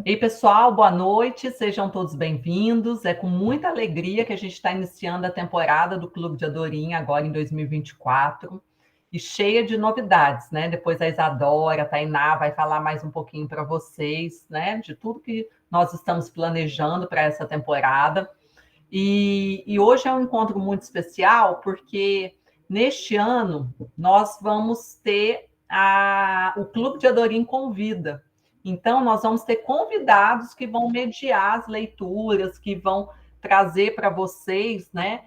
Ei, pessoal, boa noite, sejam todos bem-vindos. É com muita alegria que a gente está iniciando a temporada do Clube de Adorim, agora em 2024, e cheia de novidades, né? Depois a Isadora, a Tainá vai falar mais um pouquinho para vocês, né? De tudo que nós estamos planejando para essa temporada. E hoje é um encontro muito especial, porque neste ano nós vamos ter o Clube de Adorim Convida. Então, nós vamos ter convidados que vão mediar as leituras, que vão trazer para vocês, né,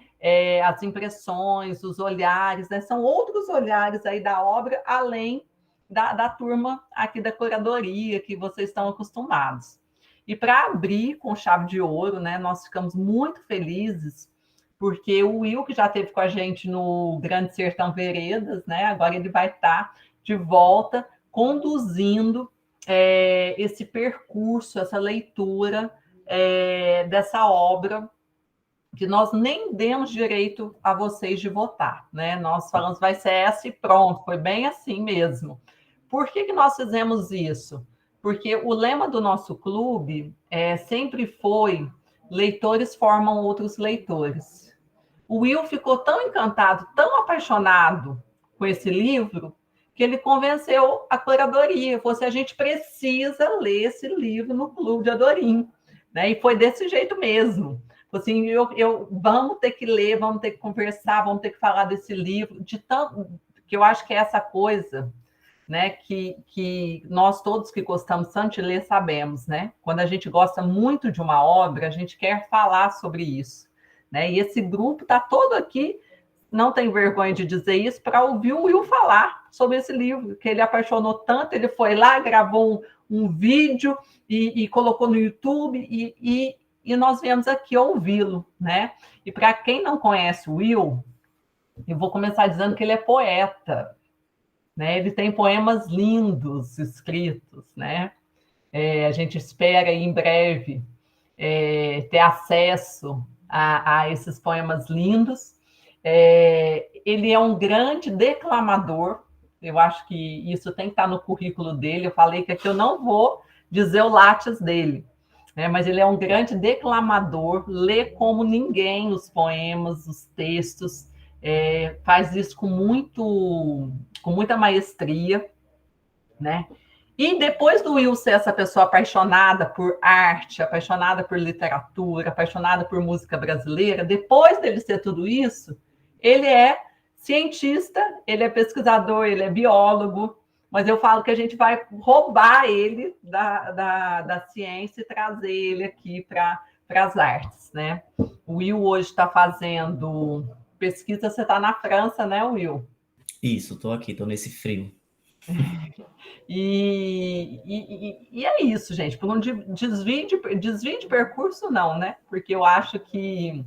as impressões, os olhares, né? São outros olhares aí da obra, além da turma aqui da curadoria, que vocês estão acostumados. E para abrir com chave de ouro, né, nós ficamos muito felizes, porque o Will, que já esteve com a gente no Grande Sertão Veredas, né, agora ele vai estar de volta conduzindo esse percurso, essa leitura dessa obra que nós nem demos direito a vocês de votar, né? Nós falamos vai ser essa e pronto, foi bem assim mesmo. Por que nós fizemos isso? Porque o lema do nosso clube sempre foi leitores formam outros leitores. O Will ficou tão encantado, tão apaixonado com esse livro, que ele convenceu a curadoria. Falou assim, a gente precisa ler esse livro no Clube de Adorim. Né? E foi desse jeito mesmo. Assim, vamos ter que ler, vamos ter que conversar, vamos ter que falar desse livro, de tanto que eu acho que é essa coisa, né, que nós todos que gostamos tanto de ler sabemos, né? Quando a gente gosta muito de uma obra, a gente quer falar sobre isso, né? E esse grupo está todo aqui, não tem vergonha de dizer isso, para ouvir o Will falar sobre esse livro, que ele apaixonou tanto, ele foi lá, gravou um vídeo e colocou no YouTube e nós viemos aqui ouvi-lo, né? E para quem não conhece o Will, eu vou começar dizendo que ele é poeta, né? Ele tem poemas lindos escritos, né? A gente espera em breve ter acesso a esses poemas lindos. Ele é um grande declamador, eu acho que isso tem que estar no currículo dele. Eu falei que aqui eu não vou dizer o látis dele, né? Mas ele é um grande declamador, lê como ninguém os poemas, os textos, faz isso com muita maestria, né? E depois do Will ser essa pessoa apaixonada por arte, apaixonada por literatura, apaixonada por música brasileira, depois dele ser tudo isso, ele é cientista, ele é pesquisador, ele é biólogo, mas eu falo que a gente vai roubar ele da ciência e trazer ele aqui para as artes, né? O Will hoje está fazendo pesquisa, você está na França, né, Will? Isso, tô aqui, tô nesse frio. E é isso, gente. Por um desvio de percurso, não, né? Porque eu acho Que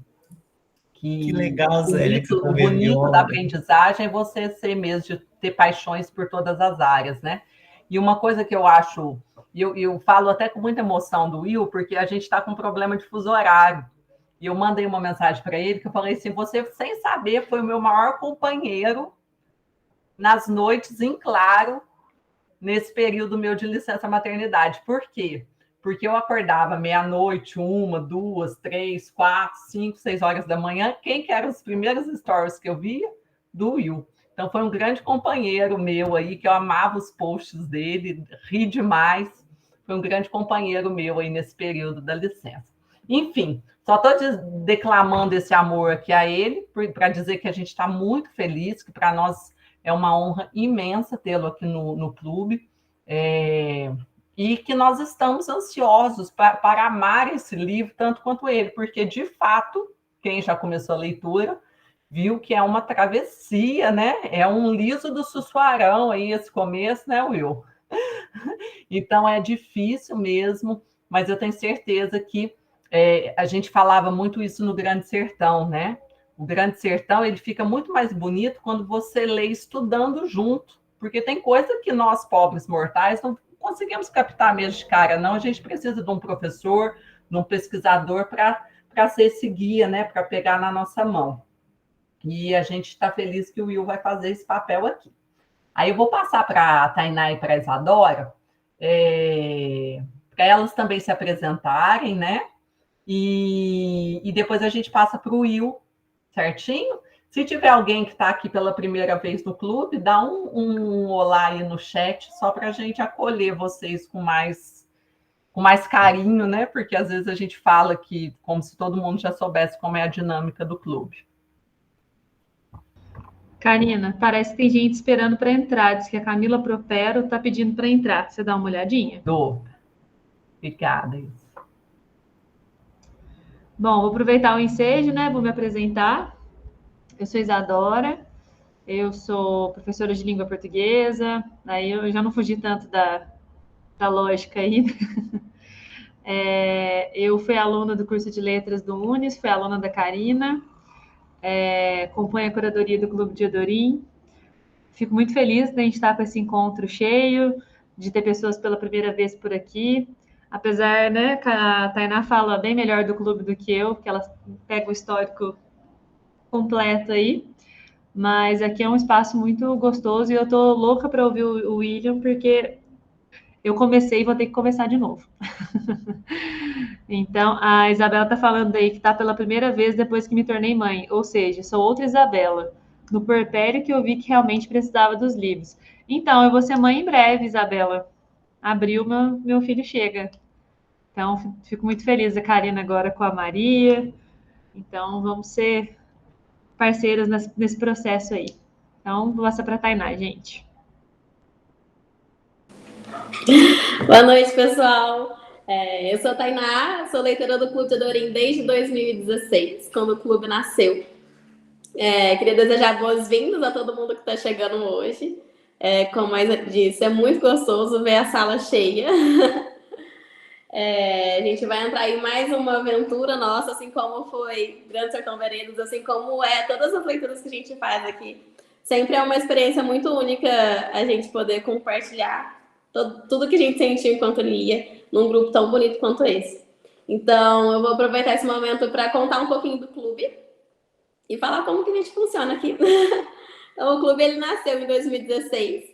que legal, Zélia, que você tá o vendo minha bonito da obra. aprendizagem é você ser mesmo, de ter paixões por todas as áreas, né? E uma coisa que eu acho, eu falo até com muita emoção do Will, porque a gente está com um problema de fuso horário. E eu mandei uma mensagem para ele que eu falei assim: você, sem saber, foi o meu maior companheiro nas noites em claro nesse período meu de licença maternidade. Por quê? Porque eu acordava meia-noite, 1, 2, 3, 4, 5, 6 horas da manhã. Quem que eram os primeiros stories que eu via? Do Will. Então foi um grande companheiro meu aí, que eu amava os posts dele, ri demais. Foi um grande companheiro meu aí nesse período da licença. Enfim, só estou declamando esse amor aqui a ele, para dizer que a gente está muito feliz, que para nós é uma honra imensa tê-lo aqui no clube, e que nós estamos ansiosos para amar esse livro tanto quanto ele, porque, de fato, quem já começou a leitura viu que é uma travessia, né? É um liso do Sussuarão aí esse começo, né, Will? Então é difícil mesmo, mas eu tenho certeza que a gente falava muito isso no Grande Sertão, né? O Grande Sertão ele fica muito mais bonito quando você lê estudando junto, porque tem coisa que nós, pobres mortais, não conseguimos captar mesmo de cara, não. A gente precisa de um professor, de um pesquisador para ser esse guia, né? Para pegar na nossa mão. E a gente está feliz que o Will vai fazer esse papel aqui. Aí eu vou passar para a Tainá e para a Isadora, para elas também se apresentarem, né? E depois a gente passa para o Will, certinho? Se tiver alguém que está aqui pela primeira vez no clube, dá um olá aí no chat, só para a gente acolher vocês com mais carinho, né? Porque às vezes a gente fala que como se todo mundo já soubesse como é a dinâmica do clube. Karina, parece que tem gente esperando para entrar. Diz que a Camila Propero está pedindo para entrar. Você dá uma olhadinha? Obrigada. Bom, vou aproveitar o ensejo, né? Vou me apresentar. Eu sou Isadora, eu sou professora de língua portuguesa, aí eu já não fugi tanto da lógica aí. Eu fui aluna do curso de letras do Unis, fui aluna da Karina, acompanho a curadoria do Clube de Adorim. Fico muito feliz de a gente estar com esse encontro cheio, de ter pessoas pela primeira vez por aqui. Apesar, né, que a Tainá fala bem melhor do clube do que eu, porque ela pega o histórico completo aí. Mas aqui é um espaço muito gostoso e eu tô louca para ouvir o William, porque eu comecei e vou ter que começar de novo. Então, a Isabela tá falando aí que tá pela primeira vez depois que me tornei mãe, ou seja, sou outra Isabela, no puerpério que eu vi que realmente precisava dos livros. Então, eu vou ser mãe em breve, Isabela. Abril, meu filho chega. Então, fico muito feliz, a Karina agora com a Maria. Então, vamos ser parceiras nesse processo aí. Então, vou passar para a Tainá, gente. Boa noite, pessoal. Eu sou a Tainá, sou leitora do Clube de Adorim desde 2016, quando o clube nasceu. Queria desejar boas-vindas a todo mundo que está chegando hoje. Como a disse, é muito gostoso ver a sala cheia. A gente vai entrar em mais uma aventura nossa, assim como foi Grande Sertão Veredas, assim como todas as leituras que a gente faz aqui. Sempre é uma experiência muito única a gente poder compartilhar tudo que a gente sentiu enquanto lia num grupo tão bonito quanto esse. Então, eu vou aproveitar esse momento para contar um pouquinho do clube e falar como que a gente funciona aqui. Então, o clube ele nasceu em 2016,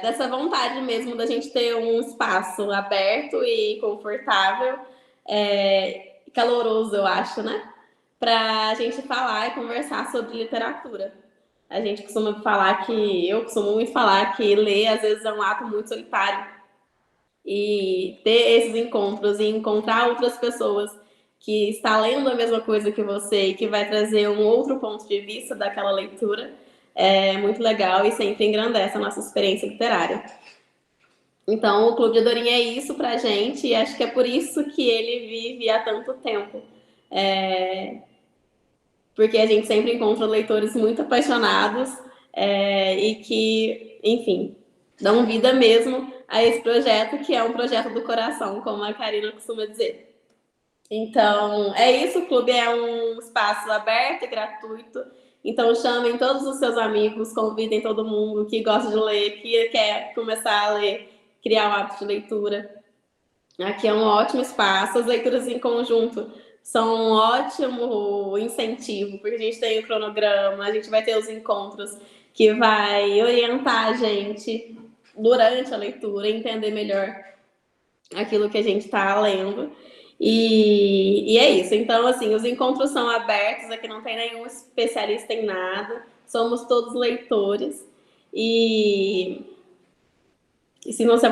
dessa vontade mesmo da gente ter um espaço aberto e confortável, caloroso, eu acho, né? Para a gente falar e conversar sobre literatura. A gente eu costumo muito falar que ler às vezes é um ato muito solitário. E ter esses encontros e encontrar outras pessoas que está lendo a mesma coisa que você e que vai trazer um outro ponto de vista daquela leitura é muito legal e sempre engrandece a nossa experiência literária. Então, o Clube de Adorim é isso pra gente e acho que é por isso que ele vive há tanto tempo. Porque a gente sempre encontra leitores muito apaixonados e que, enfim, dão vida mesmo a esse projeto, que é um projeto do coração, como a Karina costuma dizer. Então, é isso, o clube é um espaço aberto e gratuito, então chamem todos os seus amigos, convidem todo mundo que gosta de ler, que quer começar a ler, criar um hábito de leitura. Aqui é um ótimo espaço, as leituras em conjunto são um ótimo incentivo, porque a gente tem o cronograma, a gente vai ter os encontros que vai orientar a gente durante a leitura, entender melhor aquilo que a gente está lendo. E é isso. Então, assim, os encontros são abertos, aqui não tem nenhum especialista em nada, somos todos leitores. E sintam-se à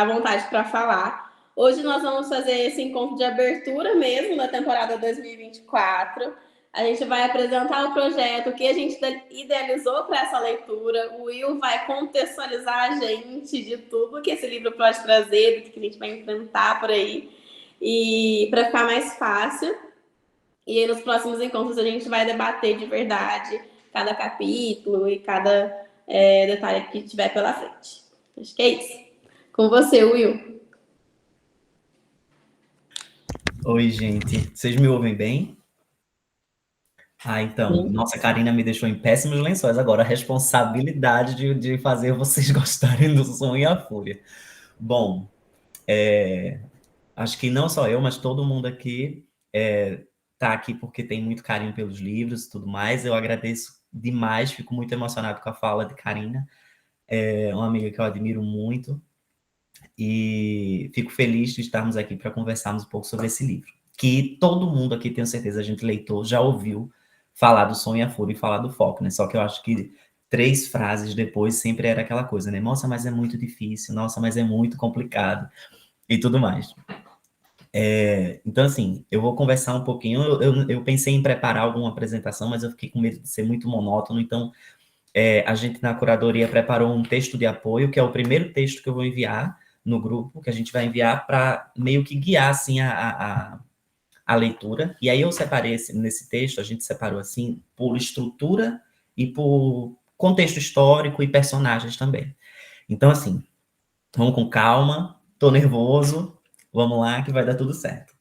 vontade para falar. Hoje nós vamos fazer esse encontro de abertura mesmo da temporada 2024. A gente vai apresentar o projeto, o que a gente idealizou para essa leitura. O Will vai contextualizar a gente de tudo que esse livro pode trazer, do que a gente vai enfrentar por aí. E para ficar mais fácil. E aí, nos próximos encontros a gente vai debater de verdade cada capítulo e cada detalhe que tiver pela frente. Acho que é isso. Com você, Will. Oi, gente. Vocês me ouvem bem? Então, nossa, a Karina me deixou em péssimos lençóis agora, a responsabilidade de fazer vocês gostarem do Som e a Fúria. Bom, acho que não só eu, mas todo mundo aqui tá aqui porque tem muito carinho pelos livros e tudo mais. Eu agradeço demais, fico muito emocionado com a fala de Karina, uma amiga que eu admiro muito. e fico feliz de estarmos aqui para conversarmos um pouco sobre esse livro, que todo mundo aqui, tenho certeza, a gente leitor, já ouviu falar do Som e a Fúria e falar do Faulkner, só que eu acho que 3 frases depois sempre era aquela coisa, né? Nossa, mas é muito difícil, nossa, mas é muito complicado, e tudo mais. Então, assim, eu vou conversar um pouquinho, eu pensei em preparar alguma apresentação, mas eu fiquei com medo de ser muito monótono, então a gente na curadoria preparou um texto de apoio, que é o primeiro texto que eu vou enviar no grupo, que a gente vai enviar para meio que guiar, assim, a leitura. E aí eu separei nesse texto, a gente separou, assim, por estrutura e por contexto histórico e personagens também. Então, assim, vamos com calma, tô nervoso, vamos lá que vai dar tudo certo.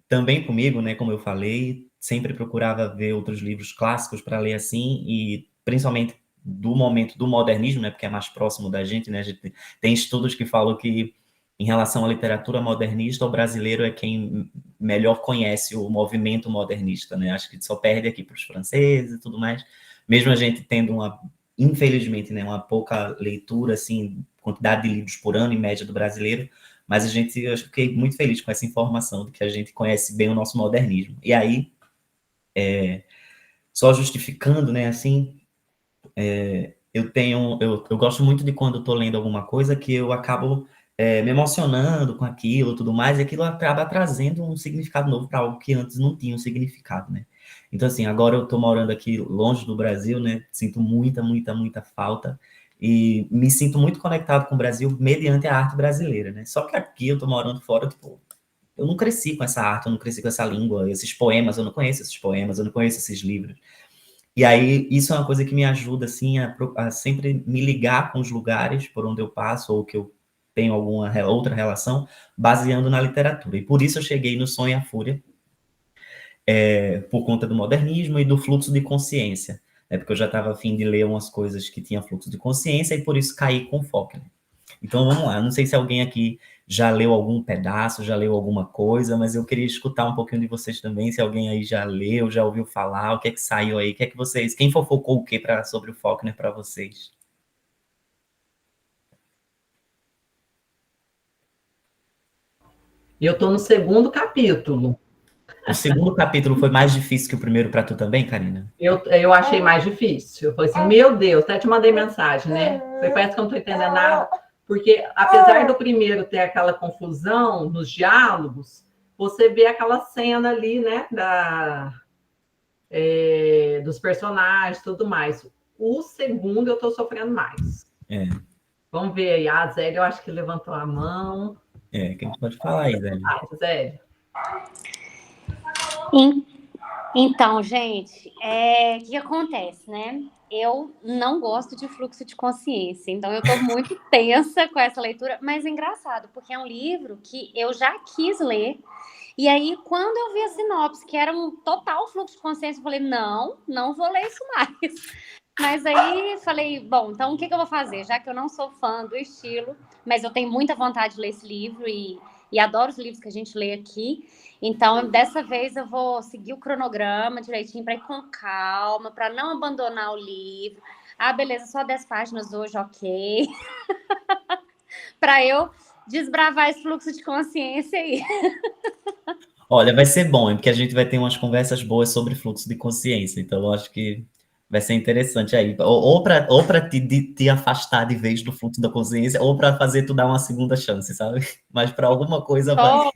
Também comigo, né, como eu falei, sempre procurava ver outros livros clássicos para ler assim, e principalmente do momento do modernismo, né, porque é mais próximo da gente, né, a gente tem estudos que falam que, em relação à literatura modernista, o brasileiro é quem melhor conhece o movimento modernista, né, acho que só perde aqui para os franceses e tudo mais, mesmo a gente tendo infelizmente, né, uma pouca leitura, assim, quantidade de livros por ano, em média, do brasileiro, mas eu fiquei muito feliz com essa informação de que a gente conhece bem o nosso modernismo. E aí, só justificando, né, assim, eu gosto muito de quando eu estou lendo alguma coisa que eu acabo me emocionando com aquilo, tudo mais, e aquilo acaba trazendo um significado novo para algo que antes não tinha um significado, né? Então, assim, agora eu estou morando aqui longe do Brasil, né? Sinto muita, muita, muita falta e me sinto muito conectado com o Brasil mediante a arte brasileira, né? Só que aqui eu estou morando fora, tipo, eu não cresci com essa arte, eu não cresci com essa língua, esses poemas, eu não conheço esses poemas, eu não conheço esses livros. E aí, isso é uma coisa que me ajuda, assim, a sempre me ligar com os lugares por onde eu passo, ou que eu tenho alguma outra relação, baseando na literatura. E por isso eu cheguei no Som e a Fúria, por conta do modernismo e do fluxo de consciência, né? Porque eu já estava a fim de ler umas coisas que tinham fluxo de consciência, e por isso caí com Faulkner. Então, vamos lá. Não sei se alguém aqui já leu algum pedaço, já leu alguma coisa, mas eu queria escutar um pouquinho de vocês também, se alguém aí já leu, já ouviu falar, o que é que saiu aí, o que é que vocês... Quem fofocou o que sobre o Faulkner para vocês? Eu estou no segundo capítulo. O segundo capítulo foi mais difícil que o primeiro para tu também, Karina? Eu achei mais difícil. Eu falei assim, meu Deus, até te mandei mensagem, né? Parece que eu não estou entendendo nada. Porque, apesar do primeiro ter aquela confusão nos diálogos, você vê aquela cena ali, né? Dos personagens e tudo mais. O segundo eu estou sofrendo mais. Vamos ver aí. A Zélia, eu acho que levantou a mão. Quem pode falar aí, Zélia? Zélia. Então, gente, o que acontece, né? Eu não gosto de fluxo de consciência, então eu estou muito tensa com essa leitura, mas é engraçado, porque é um livro que eu já quis ler, e aí quando eu vi a sinopse, que era um total fluxo de consciência, eu falei, não vou ler isso mais. Mas aí falei, bom, então o que eu vou fazer? Já que eu não sou fã do estilo, mas eu tenho muita vontade de ler esse livro e adoro os livros que a gente lê aqui. Então, dessa vez eu vou seguir o cronograma direitinho para ir com calma, para não abandonar o livro. Ah, beleza, só 10 páginas hoje, ok. Para eu desbravar esse fluxo de consciência aí. Olha, vai ser bom, porque a gente vai ter umas conversas boas sobre fluxo de consciência, então eu acho que vai ser interessante aí. Ou para te afastar de vez do fluxo da consciência, ou para fazer tu dar uma segunda chance, sabe? Mas para alguma coisa vai...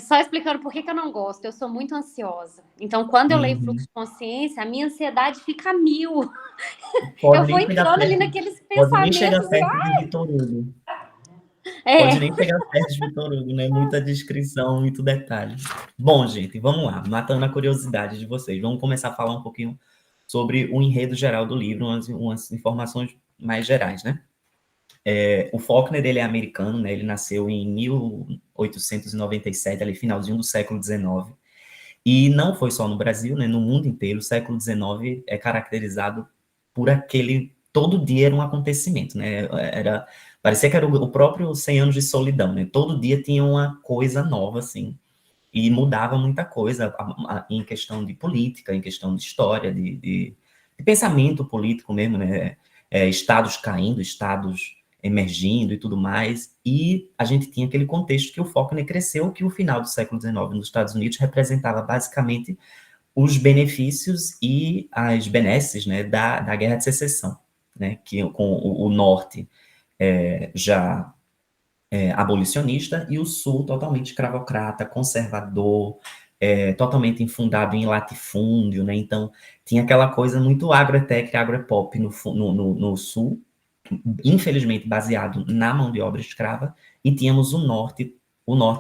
Só explicando por que eu não gosto. Eu sou muito ansiosa. Então, quando eu leio fluxo de consciência, a minha ansiedade fica 1000. Eu vou entrando ali naqueles pensamentos. Pode nem chegar perto de Vitor Hugo. Pode nem chegar perto de Vitor Hugo, né? Muita descrição, muito detalhe. Bom, gente, vamos lá. Matando a curiosidade de vocês. Vamos começar a falar um pouquinho sobre o enredo geral do livro, umas informações mais gerais, né? O Faulkner, ele é americano, né? Ele nasceu em 1897, ali finalzinho do século XIX, e não foi só no Brasil, né? No mundo inteiro, o século XIX é caracterizado por todo dia era um acontecimento, né? Parecia que era o próprio 100 anos de solidão, né? Todo dia tinha uma coisa nova, assim, e mudava muita coisa em questão de política, em questão de história, de pensamento político mesmo, né? Estados caindo, estados emergindo e tudo mais, e a gente tinha aquele contexto que o Faulkner cresceu, que o final do século XIX nos Estados Unidos representava basicamente os benefícios e as benesses, né, da Guerra de Secessão, né, que com o Norte já abolicionista e o Sul totalmente escravocrata, conservador, totalmente infundado em latifúndio, né? Então tinha aquela coisa muito agrotech, agropop no Sul, infelizmente baseado na mão de obra escrava, e tínhamos o norte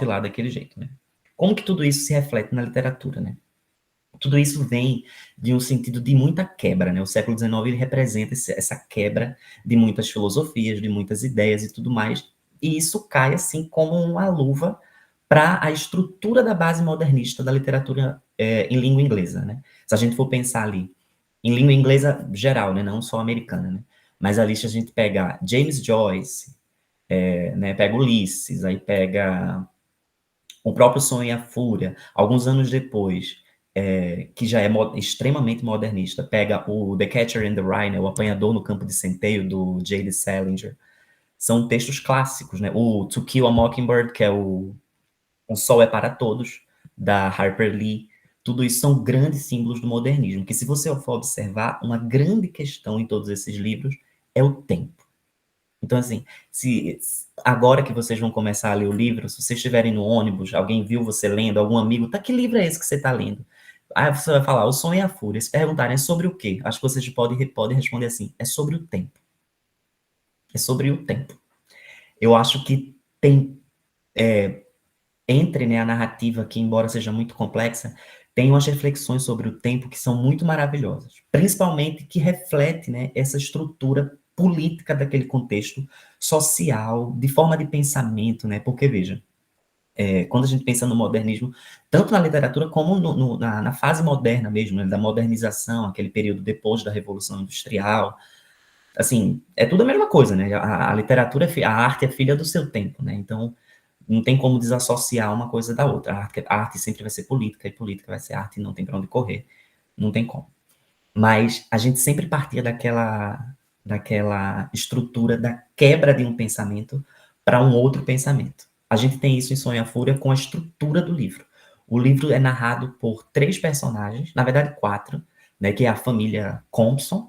lá daquele jeito, né? Como que tudo isso se reflete na literatura, né? Tudo isso vem de um sentido de muita quebra, né? O século XIX ele representa essa quebra de muitas filosofias, de muitas ideias e tudo mais, e isso cai assim como uma luva para a estrutura da base modernista da literatura em língua inglesa, né? Se a gente for pensar ali em língua inglesa geral, né? Não só americana, né? Mas ali se a gente pegar James Joyce, né? Pega Ulisses, aí pega o próprio Sonho e a Fúria, alguns anos depois, que já é extremamente modernista, pega o The Catcher in the Rye, né, o Apanhador no Campo de Centeio, do J.D. Salinger, são textos clássicos, né? O To Kill a Mockingbird, que é o Um Sol é para Todos, da Harper Lee, tudo isso são grandes símbolos do modernismo, que se você for observar, uma grande questão em todos esses livros é o tempo. Então, assim, agora que vocês vão começar a ler o livro, se vocês estiverem no ônibus, alguém viu você lendo, algum amigo, que livro é esse que você está lendo? Aí você vai falar, O Sonho e a Fúria. Se perguntarem, é sobre o quê? Acho que vocês podem responder assim, é sobre o tempo. É sobre o tempo. Eu acho que tem, entre, né, a narrativa, que embora seja muito complexa, tem umas reflexões sobre o tempo que são muito maravilhosas. Principalmente que reflete, né, essa estrutura política daquele contexto social, de forma de pensamento, né? Porque, veja, quando a gente pensa no modernismo, tanto na literatura como na fase moderna mesmo, né, da modernização, aquele período depois da Revolução Industrial, assim, é tudo a mesma coisa, né? A literatura, a arte é filha do seu tempo, né? Então, não tem como desassociar uma coisa da outra. A arte sempre vai ser política, e política vai ser arte, e não tem para onde correr. Não tem como. Mas a gente sempre partia daquela estrutura da quebra de um pensamento para um outro pensamento. A gente tem isso em Sonho e a Fúria com a estrutura do livro. O livro é narrado por 3 personagens, na verdade 4, né, que é a família Compson,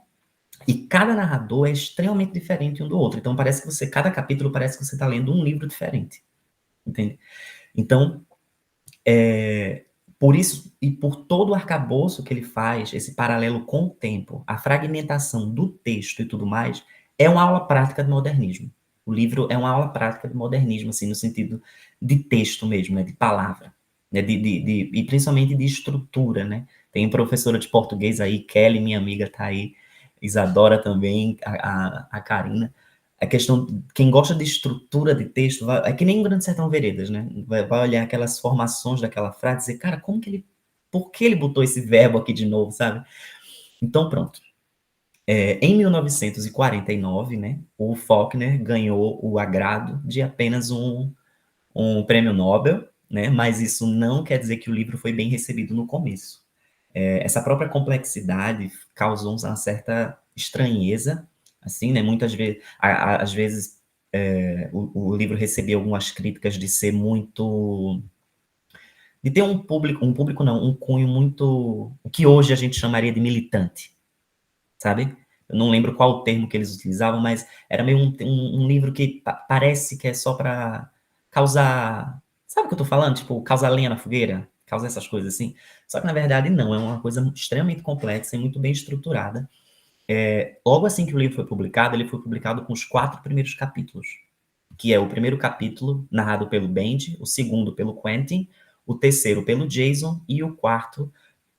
e cada narrador é extremamente diferente um do outro. Então parece que cada capítulo parece que você está lendo um livro diferente. Entende? Então, por isso, e por todo o arcabouço que ele faz, esse paralelo com o tempo, a fragmentação do texto e tudo mais, é uma aula prática de modernismo. O livro é uma aula prática de modernismo, assim, no sentido de texto mesmo, né, de palavra, né, e principalmente de estrutura, né? Tem professora de português aí, Kelly, minha amiga, tá aí, Isadora também, a Karina. A questão, quem gosta de estrutura de texto, é que nem o Grande Sertão Veredas, né? Vai olhar aquelas formações daquela frase e dizer, cara, por que ele botou esse verbo aqui de novo, sabe? Então, pronto. Em 1949, né, o Faulkner ganhou o agrado de apenas um prêmio Nobel, né? Mas isso não quer dizer que o livro foi bem recebido no começo. Essa própria complexidade causou uma certa estranheza, assim, né? Muitas vezes, às vezes, o livro recebeu algumas críticas de ser muito, de ter um público não, um cunho muito, o que hoje a gente chamaria de militante, sabe? Eu não lembro qual o termo que eles utilizavam, mas era meio um livro que parece que é só para causar, sabe o que eu tô falando? Tipo, causar lenha na fogueira, causar essas coisas assim. Só que na verdade não, é uma coisa extremamente complexa e muito bem estruturada. Logo assim que o livro foi publicado, ele foi publicado com os 4 primeiros capítulos, que é o primeiro capítulo narrado pelo Bendy, o segundo pelo Quentin, o terceiro pelo Jason e o quarto,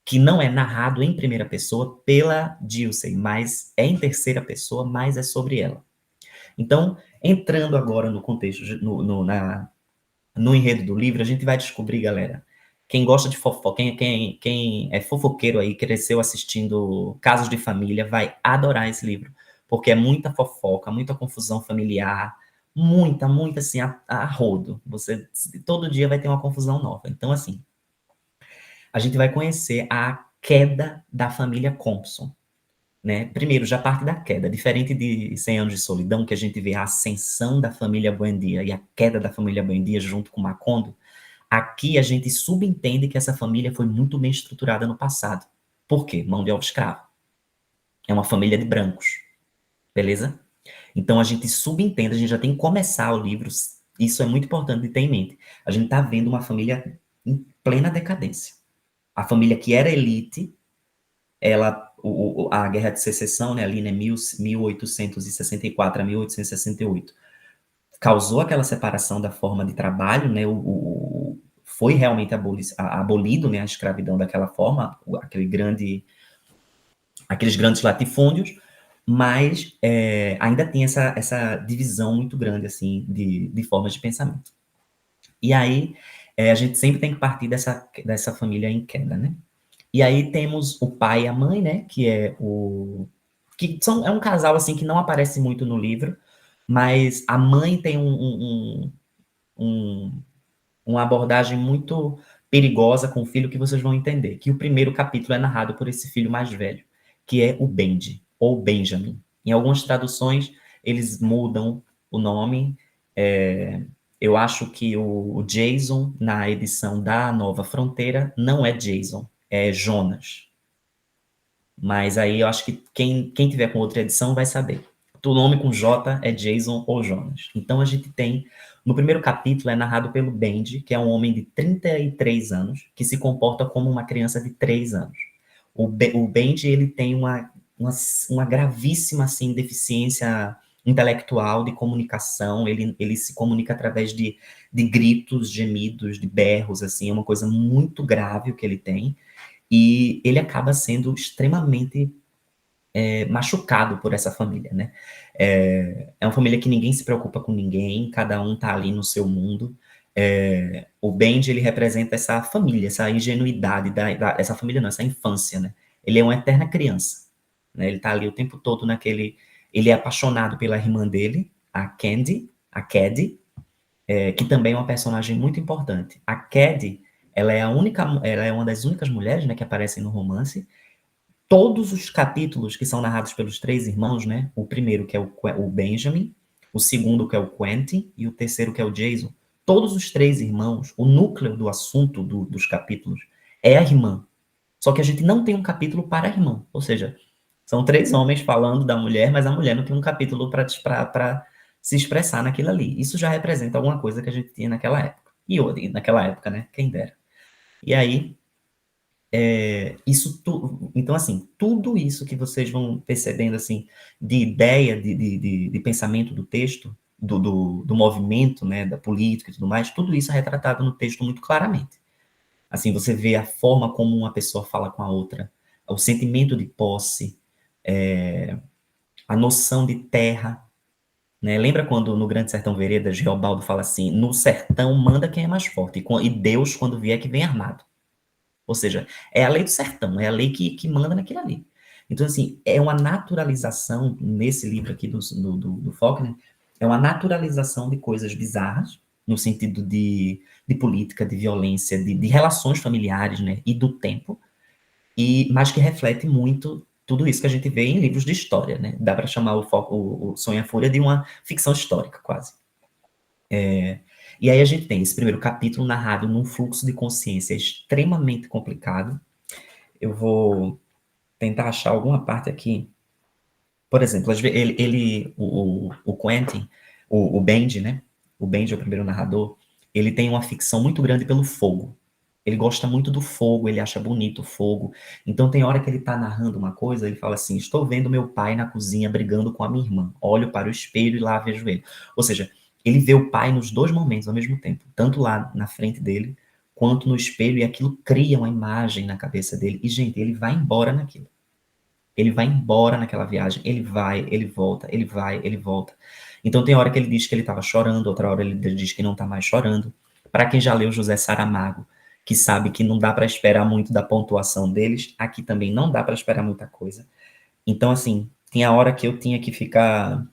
que não é narrado em primeira pessoa, pela Dilsey, mas é em terceira pessoa, mas é sobre ela. Então, entrando agora no contexto, no enredo do livro, a gente vai descobrir, galera, quem gosta de fofoca, quem é fofoqueiro aí, cresceu assistindo Casos de Família, vai adorar esse livro, porque é muita fofoca, muita confusão familiar, muita, assim, a rodo. Você todo dia vai ter uma confusão nova. Então, assim, a gente vai conhecer a queda da família Compson, né? Primeiro, já parte da queda. Diferente de 100 Anos de Solidão, que a gente vê a ascensão da família Buendia e a queda da família Buendia junto com Macondo, aqui a gente subentende que essa família foi muito bem estruturada no passado. Por quê? Mão de obra escrava. É uma família de brancos. Beleza? Então a gente subentende, a gente já tem que começar o livro, isso é muito importante de ter em mente. A gente está vendo uma família em plena decadência. A família que era elite, a Guerra de Secessão, né, ali, né, 1864 a 1868, causou aquela separação da forma de trabalho, né, foi realmente abolido, né, a escravidão daquela forma, aqueles grandes latifúndios, mas ainda tem essa divisão muito grande, assim, de formas de pensamento. E aí, a gente sempre tem que partir dessa família em queda, né? E aí temos o pai e a mãe, né? Que é é um casal, assim, que não aparece muito no livro, mas a mãe tem uma abordagem muito perigosa com o filho, que vocês vão entender. Que o primeiro capítulo é narrado por esse filho mais velho, que é o Benji, ou Benjamin. Em algumas traduções, eles mudam o nome. Eu acho que o Jason, na edição da Nova Fronteira, não é Jason, é Jonas. Mas aí eu acho que quem tiver com outra edição vai saber. O nome com J é Jason ou Jonas. Então a gente tem, no primeiro capítulo, é narrado pelo Benji, que é um homem de 33 anos, que se comporta como uma criança de 3 anos. O Benji, ele tem uma gravíssima, assim, deficiência intelectual, de comunicação, ele se comunica através de gritos, gemidos, de berros, assim, é uma coisa muito grave o que ele tem, e ele acaba sendo extremamente machucado por essa família, né? É uma família que ninguém se preocupa com ninguém, cada um tá ali no seu mundo. O Benji, ele representa essa família, essa ingenuidade, essa família não, essa infância, né? Ele é uma eterna criança, né? Ele tá ali o tempo todo ele é apaixonado pela irmã dele, a Caddy, que também é uma personagem muito importante. A Caddy, ela é uma das únicas mulheres, né, que aparecem no romance. Todos os capítulos que são narrados pelos 3 irmãos, né? O primeiro, que é o Benjamin, o segundo, que é o Quentin, e o terceiro, que é o Jason. Todos os 3 irmãos, o núcleo do assunto dos capítulos é a irmã. Só que a gente não tem um capítulo para a irmã. Ou seja, são 3 homens falando da mulher, mas a mulher não tem um capítulo para se expressar naquilo ali. Isso já representa alguma coisa que a gente tinha naquela época. E naquela época, né? Quem dera. E aí, então, assim, tudo isso que vocês vão percebendo, assim, de ideia, de pensamento do texto, do movimento, né, da política e tudo mais, tudo isso é retratado no texto muito claramente. Assim, você vê a forma como uma pessoa fala com a outra, o sentimento de posse, a noção de terra, né? Lembra quando no Grande Sertão Veredas, Geobaldo fala assim, no sertão manda quem é mais forte, e Deus, quando vier, que vem armado. Ou seja, é a lei do sertão, é a lei que manda naquilo ali. Então, assim, é uma naturalização, nesse livro aqui do Faulkner, é uma naturalização de coisas bizarras, no sentido de política, de violência, de relações familiares, né, e do tempo, mas que reflete muito tudo isso que a gente vê em livros de história, né? Dá para chamar o Sonho e a Fúria de uma ficção histórica, quase. E aí a gente tem esse primeiro capítulo narrado num fluxo de consciência extremamente complicado. Eu vou tentar achar alguma parte aqui. Por exemplo, o Quentin, o Benji, né? O Benji é o primeiro narrador. Ele tem uma ficção muito grande pelo fogo. Ele gosta muito do fogo, ele acha bonito o fogo. Então tem hora que ele tá narrando uma coisa, ele fala assim, estou vendo meu pai na cozinha brigando com a minha irmã. Olho para o espelho e lá vejo ele. Ou seja, ele vê o pai nos 2 momentos ao mesmo tempo, tanto lá na frente dele, quanto no espelho, e aquilo cria uma imagem na cabeça dele. E, gente, ele vai embora naquilo. Ele vai embora naquela viagem, ele vai, ele volta, ele vai, ele volta. Então tem hora que ele diz que ele estava chorando, outra hora ele diz que não está mais chorando. Para quem já leu José Saramago, que sabe que não dá para esperar muito da pontuação deles, aqui também não dá para esperar muita coisa. Então, assim, tinha hora que eu tinha que ficar...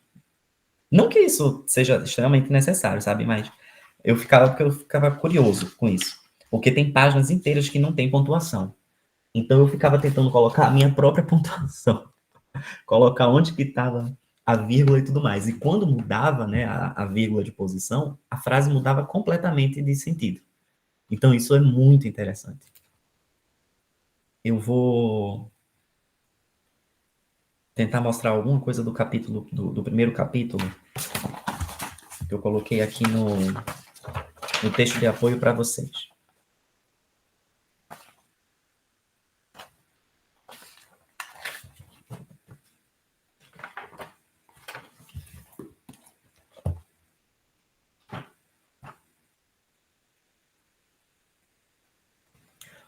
Não que isso seja extremamente necessário, sabe? Mas porque eu ficava curioso com isso. Porque tem páginas inteiras que não tem pontuação. Então eu ficava tentando colocar a minha própria pontuação. colocar onde que estava a vírgula e tudo mais. E quando mudava, né, a vírgula de posição, a frase mudava completamente de sentido. Então, isso é muito interessante. Eu vou tentar mostrar alguma coisa do capítulo, do primeiro capítulo, que eu coloquei aqui no texto de apoio para vocês.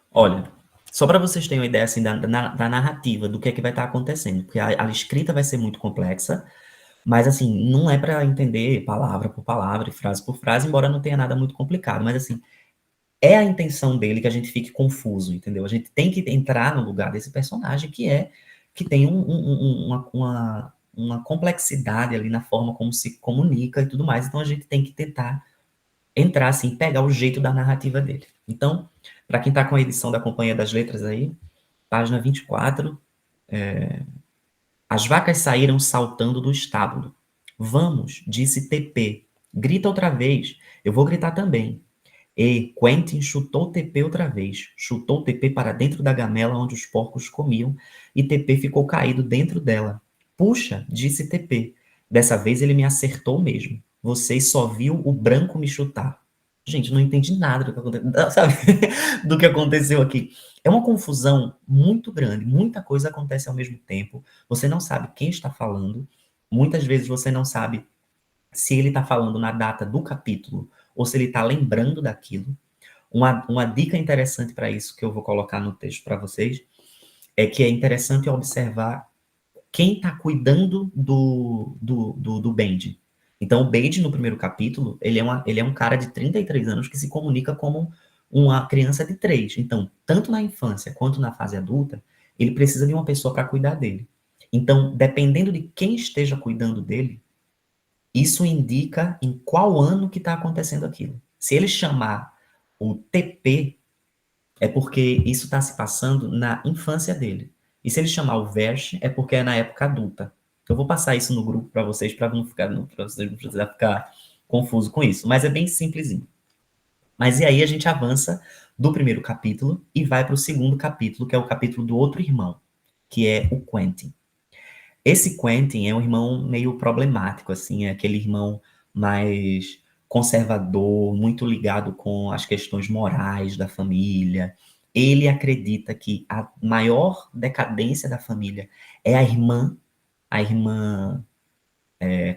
Olha, só para vocês terem uma ideia assim, da narrativa, do que é que vai estar acontecendo, porque a escrita vai ser muito complexa, mas assim, não é para entender palavra por palavra e frase por frase, embora não tenha nada muito complicado, mas assim, é a intenção dele que a gente fique confuso, entendeu? A gente tem que entrar no lugar desse personagem que tem uma complexidade ali na forma como se comunica e tudo mais, então a gente tem que tentar entrar assim, pegar o jeito da narrativa dele. Então, para quem está com a edição da Companhia das Letras aí, página 24, as vacas saíram saltando do estábulo. Vamos, disse TP. Grita outra vez. Eu vou gritar também. E Quentin chutou TP outra vez. Chutou TP para dentro da gamela onde os porcos comiam e TP ficou caído dentro dela. Puxa, disse TP. Dessa vez ele me acertou mesmo. Você só viu o branco me chutar. Gente, não entendi nada do que aconteceu, sabe? Do que aconteceu aqui. É uma confusão muito grande, muita coisa acontece ao mesmo tempo. Você não sabe quem está falando. Muitas vezes você não sabe se ele está falando na data do capítulo ou se ele está lembrando daquilo. Uma dica interessante para isso que eu vou colocar no texto para vocês é que é interessante observar quem está cuidando do Bendy. Então, o Bendy, no primeiro capítulo, ele é um cara de 33 anos que se comunica como uma criança de 3. Então, tanto na infância quanto na fase adulta, ele precisa de uma pessoa para cuidar dele. Então, dependendo de quem esteja cuidando dele, isso indica em qual ano que está acontecendo aquilo. Se ele chamar o TP, é porque isso está se passando na infância dele. E se ele chamar o Verge, é porque é na época adulta. Eu vou passar isso no grupo para vocês, para vocês não precisarem ficar confuso com isso. Mas é bem simplesinho. Mas e aí a gente avança do primeiro capítulo e vai para o segundo capítulo, que é o capítulo do outro irmão, que é o Quentin. Esse Quentin é um irmão meio problemático, assim, é aquele irmão mais conservador, muito ligado com as questões morais da família. Ele acredita que a maior decadência da família é a irmã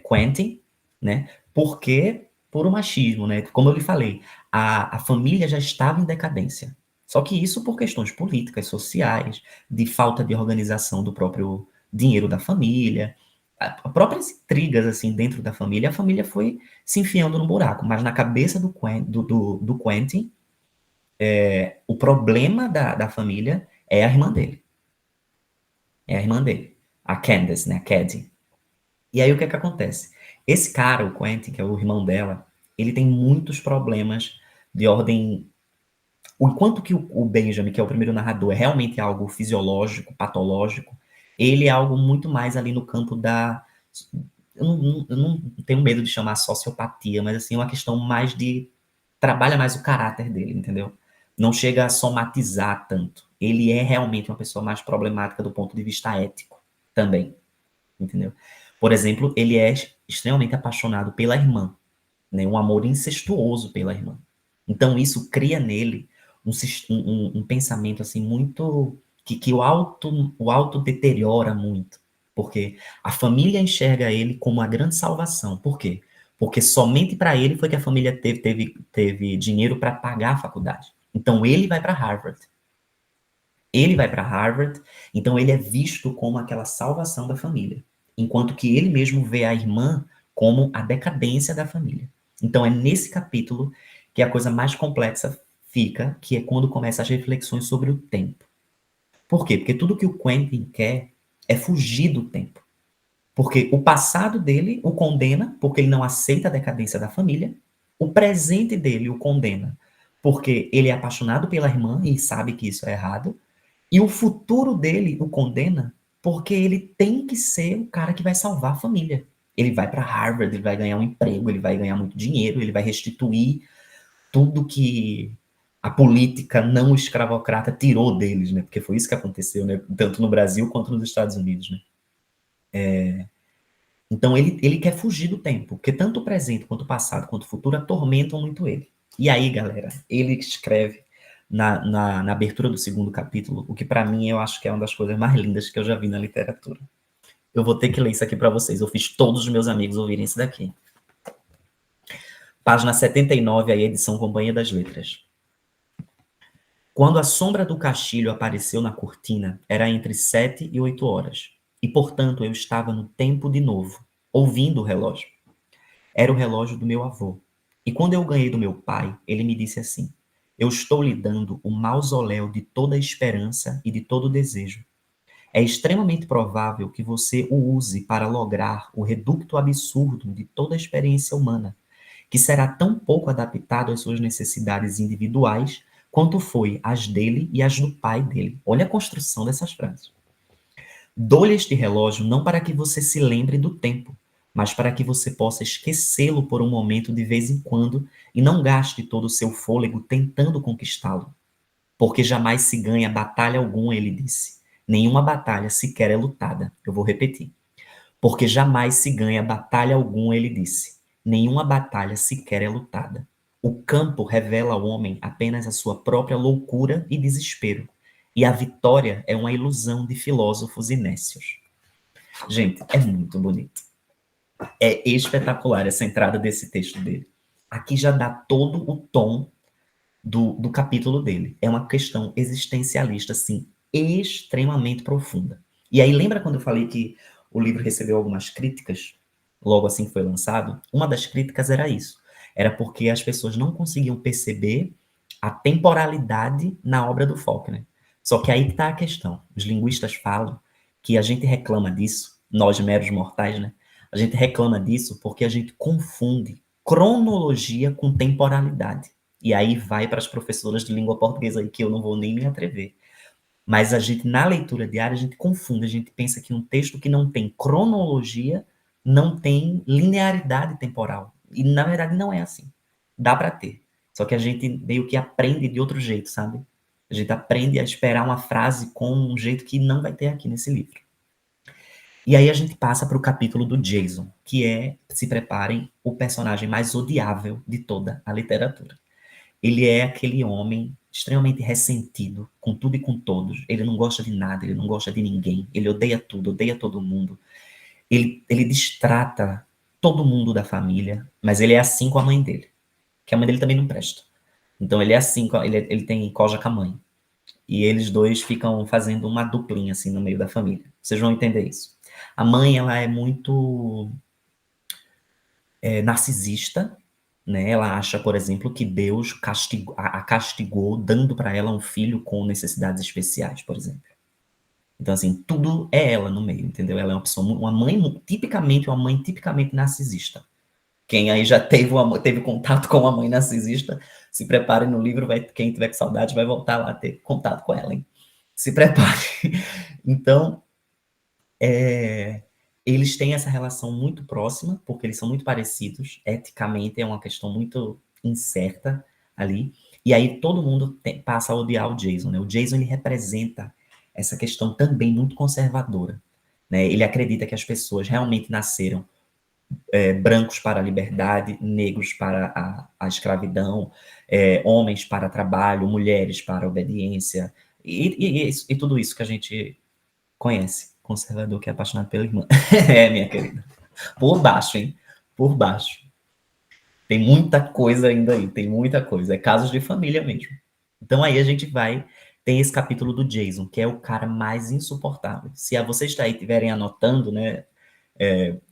Quentin, né? Porque por o machismo, né? Como eu lhe falei, a família já estava em decadência. Só que isso por questões políticas, sociais, de falta de organização do próprio dinheiro da família, próprias intrigas assim dentro da família, a família foi se enfiando no buraco. Mas na cabeça do Quentin, o problema da família é a irmã dele. É a irmã dele, a Candace, né? A Caddy. E aí o que é que acontece? Esse cara, o Quentin, que é o irmão dela, ele tem muitos problemas de ordem. Enquanto que o Benjamin, que é o primeiro narrador, é realmente algo fisiológico, patológico, ele é algo muito mais ali no campo da. Eu não tenho medo de chamar sociopatia, mas assim, é uma questão mais de. Trabalha mais o caráter dele, entendeu? Não chega a somatizar tanto. Ele é realmente uma pessoa mais problemática do ponto de vista ético também, entendeu? Por exemplo, ele é extremamente apaixonado pela irmã, né? Um amor incestuoso pela irmã. Então isso cria nele um pensamento assim muito que o auto deteriora muito, porque a família enxerga ele como a grande salvação. Por quê? Porque somente para ele foi que a família teve dinheiro para pagar a faculdade. Então ele vai para Harvard. Ele vai para Harvard, então ele é visto como aquela salvação da família, enquanto que ele mesmo vê a irmã como a decadência da família. Então é nesse capítulo que a coisa mais complexa fica, que é quando começam as reflexões sobre o tempo. Por quê? Porque tudo que o Quentin quer é fugir do tempo. Porque o passado dele o condena, porque ele não aceita a decadência da família. O presente dele o condena, porque ele é apaixonado pela irmã e sabe que isso é errado. E o futuro dele o condena, porque ele tem que ser o cara que vai salvar a família. Ele vai para Harvard, ele vai ganhar um emprego, ele vai ganhar muito dinheiro, ele vai restituir tudo que a política não escravocrata tirou deles, né? Porque foi isso que aconteceu, né? Tanto no Brasil quanto nos Estados Unidos, né? Então ele quer fugir do tempo, porque tanto o presente quanto o passado quanto o futuro atormentam muito ele. E aí, galera, ele escreve na abertura do segundo capítulo, o que para mim eu acho que é uma das coisas mais lindas que eu já vi na literatura. Eu vou ter que ler isso aqui para vocês. Eu fiz todos os meus amigos ouvirem isso daqui. Página 79, aí, edição Companhia das Letras. Quando a sombra do castilho apareceu na cortina, era entre 7 e 8 horas. E, portanto, eu estava no tempo de novo, ouvindo o relógio. Era o relógio do meu avô. E quando eu ganhei do meu pai, ele me disse assim: eu estou lhe dando o mausoléu de toda a esperança e de todo o desejo. É extremamente provável que você o use para lograr o reducto absurdo de toda a experiência humana, que será tão pouco adaptado às suas necessidades individuais quanto foi as dele e as do pai dele. Olha a construção dessas frases. Dou-lhe este relógio não para que você se lembre do tempo, mas para que você possa esquecê-lo por um momento de vez em quando e não gaste todo o seu fôlego tentando conquistá-lo. Porque jamais se ganha batalha alguma, ele disse. Nenhuma batalha sequer é lutada. Eu vou repetir. Porque jamais se ganha batalha alguma, ele disse. Nenhuma batalha sequer é lutada. O campo revela ao homem apenas a sua própria loucura e desespero. E a vitória é uma ilusão de filósofos e nécios. Gente, é muito bonito. É espetacular essa entrada desse texto dele. Aqui já dá todo o tom do capítulo dele. É uma questão existencialista, assim, extremamente profunda. E aí, lembra quando eu falei que o livro recebeu algumas críticas, logo assim que foi lançado? Uma das críticas era isso. Era porque as pessoas não conseguiam perceber a temporalidade na obra do Faulkner. Só que aí que está a questão. Os linguistas falam que a gente reclama disso, nós meros mortais, né? A gente reclama disso porque a gente confunde cronologia com temporalidade. E aí vai para as professoras de língua portuguesa aí, que eu não vou nem me atrever. Mas a gente, na leitura diária, a gente confunde, a gente pensa que um texto que não tem cronologia não tem linearidade temporal. E, na verdade, não é assim. Dá para ter. Só que a gente meio que aprende de outro jeito, sabe? A gente aprende a esperar uma frase com um jeito que não vai ter aqui nesse livro. E aí a gente passa para o capítulo do Jason, que é, se preparem, o personagem mais odiável de toda a literatura. Ele é aquele homem extremamente ressentido com tudo e com todos. Ele não gosta de nada, ele não gosta de ninguém, ele odeia tudo, odeia todo mundo. Ele destrata todo mundo da família, mas ele é assim com a mãe dele, que a mãe dele também não presta. Então ele é assim, ele tem coja com a mãe. E eles dois ficam fazendo uma duplinha assim no meio da família. Vocês vão entender isso. A mãe, ela é muito narcisista, né? Ela acha, por exemplo, que Deus a castigou dando para ela um filho com necessidades especiais, por exemplo. Então, assim, tudo é ela no meio, entendeu? Ela é uma pessoa, uma mãe tipicamente narcisista. Quem aí já teve contato com uma mãe narcisista, se prepare no livro, quem tiver com saudade vai voltar lá a ter contato com ela, hein? Se prepare. Então, eles têm essa relação muito próxima, porque eles são muito parecidos, eticamente é uma questão muito incerta ali, e aí todo mundo passa a odiar o Jason, né? O Jason, ele representa essa questão também muito conservadora, né? Ele acredita que as pessoas realmente nasceram brancos para a liberdade, negros para a escravidão, homens para trabalho, mulheres para a obediência, e tudo isso que a gente conhece. Conservador que é apaixonado pela irmã. Minha querida. Por baixo, hein? Por baixo. Tem muita coisa ainda aí, tem muita coisa. É casos de família mesmo. Então aí a gente tem esse capítulo do Jason, que é o cara mais insuportável. Se vocês aí estiverem anotando, né,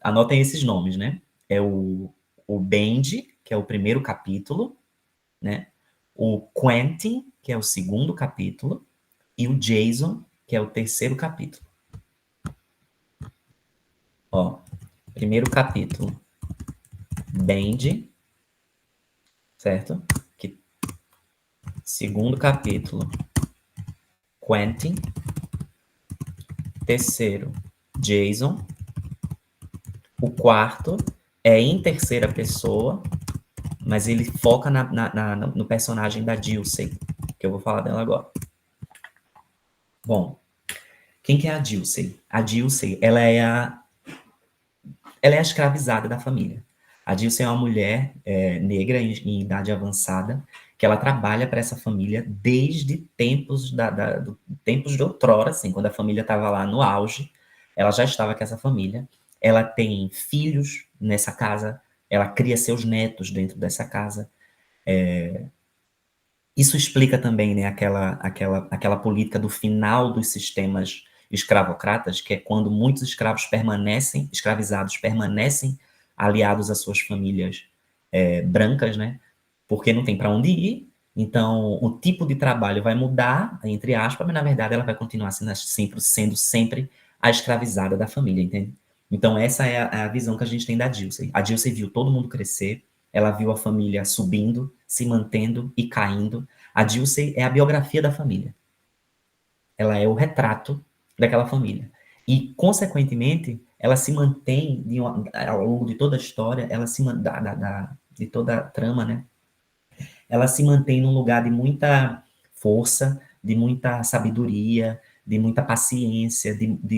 anotem esses nomes, né? É o Benji, que é o primeiro capítulo, né? O Quentin, que é o segundo capítulo, e o Jason, que é o terceiro capítulo. Ó, primeiro capítulo, Benji, certo? Segundo capítulo, Quentin. terceiro, Jason. O quarto é em terceira pessoa, mas ele foca no personagem da Dilsey, que eu vou falar dela agora. Bom, quem que é a Dilsey? A Dilsey, ela é a escravizada da família. A Dilsey é uma mulher negra em idade avançada, que ela trabalha para essa família desde tempos tempos de outrora, assim, quando a família estava lá no auge, ela já estava com essa família. Ela tem filhos nessa casa, ela cria seus netos dentro dessa casa. Isso explica também, né, aquela política do final dos sistemas escravocratas, que é quando muitos escravizados permanecem aliados às suas famílias brancas, né, porque não tem para onde ir. Então, o tipo de trabalho vai mudar, entre aspas, mas na verdade ela vai continuar sendo sempre a escravizada da família, entende? Então, essa é a visão que a gente tem da Dilsey. A Dilsey viu todo mundo crescer, ela viu a família subindo, se mantendo e caindo. A Dilsey é a biografia da família. Ela é o retrato daquela família. E, consequentemente, ela se mantém, ao longo de toda a história, de toda a trama, né? Ela se mantém num lugar de muita força, de muita sabedoria, de muita paciência,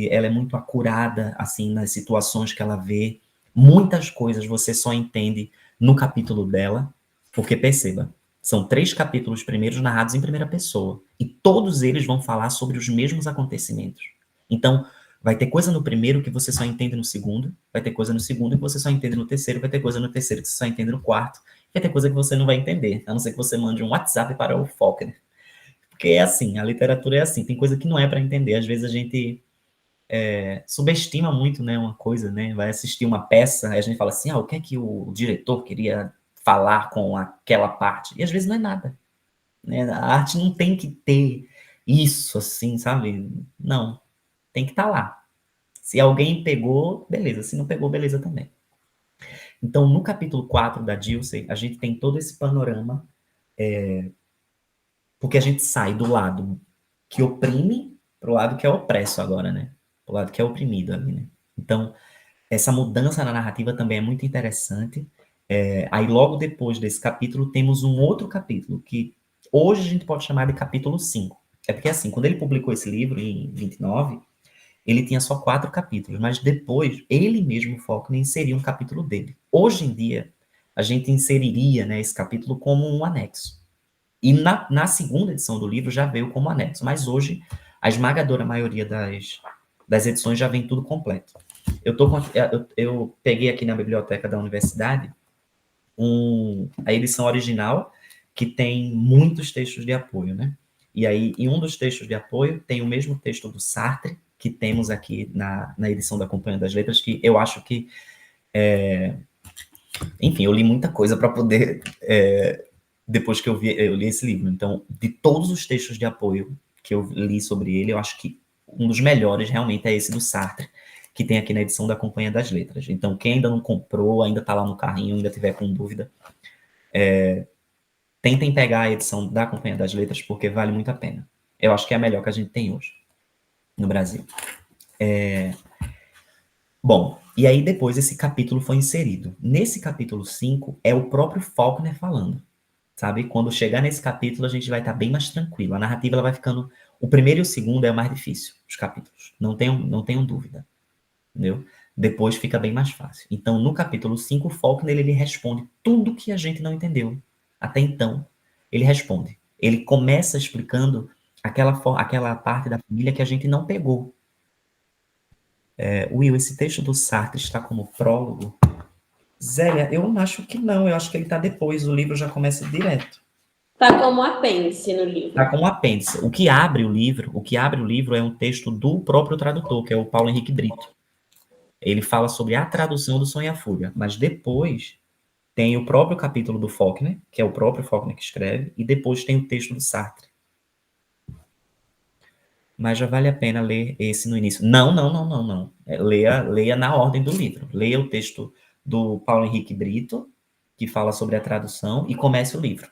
ela é muito acurada, assim, nas situações que ela vê. Muitas coisas você só entende no capítulo dela, porque perceba, são 3 capítulos primeiros narrados em primeira pessoa, e todos eles vão falar sobre os mesmos acontecimentos. Então, vai ter coisa no primeiro que você só entende no segundo, vai ter coisa no segundo que você só entende no terceiro, vai ter coisa no terceiro que você só entende no quarto, vai ter coisa que você não vai entender, a não ser que você mande um WhatsApp para o Faulkner. Porque é assim, a literatura é assim, tem coisa que não é para entender. Às vezes a gente subestima muito, né, uma coisa, né, vai assistir uma peça, aí a gente fala assim, o que é que o diretor queria falar com aquela parte? E às vezes não é nada, né? A arte não tem que ter isso, assim, sabe? Não, tem que estar lá. Se alguém pegou, beleza, se não pegou, beleza também. Então, no capítulo 4 da Dilsey, a gente tem todo esse panorama, porque a gente sai do lado que oprime para o lado que é opresso agora, né? Para o lado que é oprimido ali, né? Então, essa mudança na narrativa também é muito interessante. Aí, logo depois desse capítulo, temos um outro capítulo, que hoje a gente pode chamar de capítulo 5. É porque, assim, quando ele publicou esse livro, em 29, ele tinha só 4 capítulos, mas depois, ele mesmo, Faulkner, inseriu um capítulo dele. Hoje em dia, a gente inseriria, né, esse capítulo como um anexo. E na segunda edição do livro já veio como anexo, mas hoje a esmagadora maioria das edições já vem tudo completo. Eu peguei aqui na biblioteca da universidade a edição original, que tem muitos textos de apoio, né? E aí, em um dos textos de apoio, tem o mesmo texto do Sartre, que temos aqui na edição da Companhia das Letras, que eu acho que... Enfim, eu li muita coisa para poder... depois que eu li esse livro. Então, de todos os textos de apoio que eu li sobre ele, eu acho que um dos melhores realmente é esse do Sartre, que tem aqui na edição da Companhia das Letras. Então, quem ainda não comprou, ainda está lá no carrinho, ainda tiver com dúvida, tentem pegar a edição da Companhia das Letras, porque vale muito a pena. Eu acho que é a melhor que a gente tem hoje no Brasil. Bom, e aí depois esse capítulo foi inserido. Nesse capítulo 5, é o próprio Faulkner falando. Sabe? Quando chegar nesse capítulo, a gente vai estar bem mais tranquilo. A narrativa ela vai ficando... O primeiro e o segundo é o mais difícil, os capítulos. Não tenham dúvida. Entendeu? Depois fica bem mais fácil. Então, no capítulo 5, o Faulkner ele responde tudo que a gente não entendeu. Até então, ele responde. Ele começa explicando aquela parte da família que a gente não pegou. Will, esse texto do Sartre está como prólogo? Zélia, eu acho que não, eu acho que ele está depois, o livro já começa direto. Está como apêndice no livro. Está como apêndice. O que abre o livro é um texto do próprio tradutor, que é o Paulo Henrique Brito. Ele fala sobre a tradução do Sonho e a Fúria, mas depois tem o próprio capítulo do Faulkner, que é o próprio Faulkner que escreve, e depois tem o texto do Sartre. Mas já vale a pena ler esse no início. Não. Leia na ordem do livro. Leia o texto do Paulo Henrique Brito, que fala sobre a tradução, e comece o livro.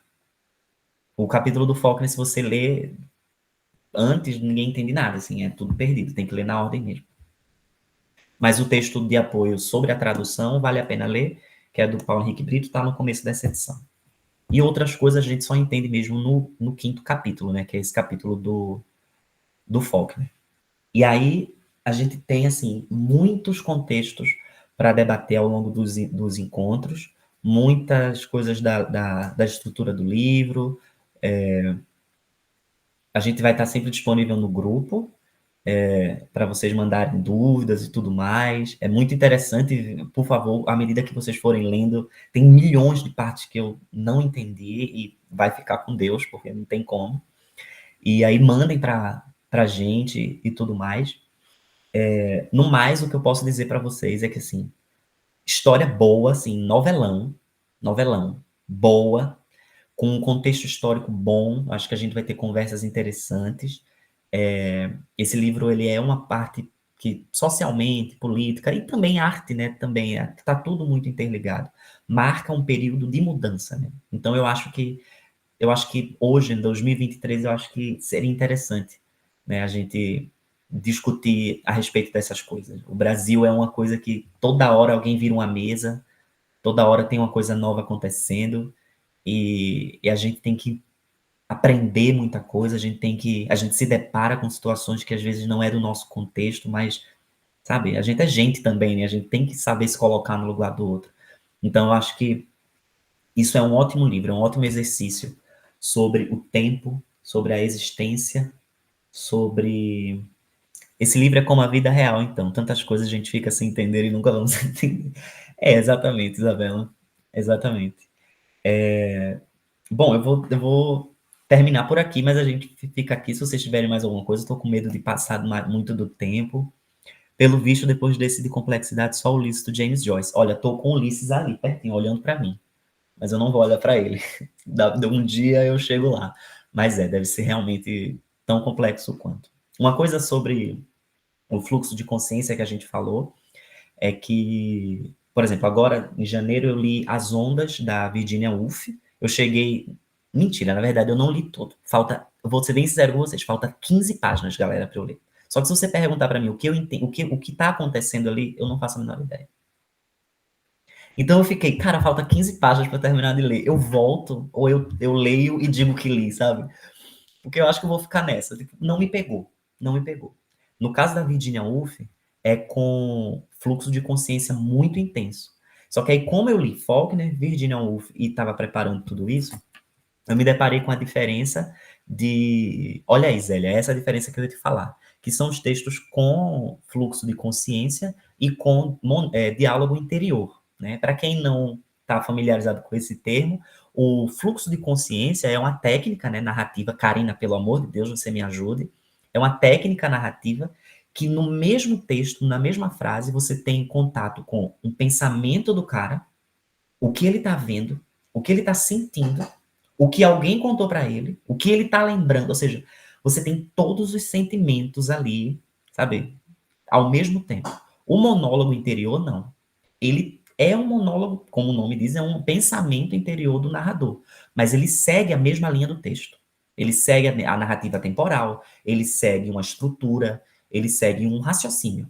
O capítulo do Faulkner, se você ler, antes ninguém entende nada, assim, é tudo perdido, tem que ler na ordem mesmo. Mas o texto de apoio sobre a tradução vale a pena ler, que é do Paulo Henrique Brito, está no começo dessa edição. E outras coisas a gente só entende mesmo no 5º capítulo, né, que é esse capítulo do Faulkner. E aí a gente tem, assim, muitos contextos para debater ao longo dos encontros, muitas coisas da estrutura do livro. A gente vai estar sempre disponível no grupo, para vocês mandarem dúvidas e tudo mais. É muito interessante, por favor, à medida que vocês forem lendo, tem milhões de partes que eu não entendi e vai ficar com Deus, porque não tem como. E aí mandem para a gente e tudo mais. No mais, o que eu posso dizer para vocês é que, assim, história boa, assim, novelão, boa, com um contexto histórico bom, acho que a gente vai ter conversas interessantes. Esse livro, ele é uma parte que, socialmente, política, e também arte, né, também, tá tudo muito interligado, marca um período de mudança, né? Então, eu acho que hoje, em 2023, eu acho que seria interessante, né, a gente discutir a respeito dessas coisas. O Brasil é uma coisa que toda hora alguém vira uma mesa, toda hora tem uma coisa nova acontecendo, e a gente tem que aprender muita coisa, a gente se depara com situações que às vezes não é do nosso contexto, mas, sabe, a gente é gente também, né? A gente tem que saber se colocar no lugar do outro. Então, eu acho que isso é um ótimo livro, é um ótimo exercício sobre o tempo, sobre a existência, sobre... Esse livro é como a vida real, então. Tantas coisas a gente fica sem entender e nunca vamos entender. É, exatamente, Isabela. Exatamente. Bom, eu vou terminar por aqui, mas a gente fica aqui. Se vocês tiverem mais alguma coisa, estou com medo de passar muito do tempo. Pelo visto, depois desse de complexidade, só o Ulisses do James Joyce. Olha, estou com o Ulisses ali, pertinho, olhando para mim. Mas eu não vou olhar para ele. Um dia eu chego lá. Mas deve ser realmente tão complexo quanto. Uma coisa sobre o fluxo de consciência que a gente falou é que, por exemplo, agora em janeiro eu li As Ondas, da Virginia Woolf. Eu cheguei... Mentira, na verdade eu não li todo. Eu vou ser bem sincero com vocês, falta 15 páginas, galera, para eu ler. Só que se você perguntar para mim o que eu entendo, o que tá acontecendo ali, eu não faço a menor ideia. Então eu fiquei, cara, falta 15 páginas para terminar de ler. Eu volto, ou eu leio e digo que li, sabe? Porque eu acho que eu vou ficar nessa. Tipo, não me pegou. Não me pegou. No caso da Virginia Woolf, é com fluxo de consciência muito intenso. Só que aí, como eu li Faulkner, Virginia Woolf e estava preparando tudo isso, eu me deparei com a diferença de... Olha aí, Zélia, essa é a diferença que eu ia te falar. Que são os textos com fluxo de consciência e com diálogo interior. Né? Para quem não está familiarizado com esse termo, o fluxo de consciência é uma técnica, né, narrativa. Karina, pelo amor de Deus, você me ajude. É uma técnica narrativa que no mesmo texto, na mesma frase, você tem contato com um pensamento do cara, o que ele está vendo, o que ele está sentindo, o que alguém contou para ele, o que ele está lembrando. Ou seja, você tem todos os sentimentos ali, sabe, ao mesmo tempo. O monólogo interior, não. Ele é um monólogo, como o nome diz, é um pensamento interior do narrador. Mas ele segue a mesma linha do texto. Ele segue a narrativa temporal, ele segue uma estrutura, ele segue um raciocínio.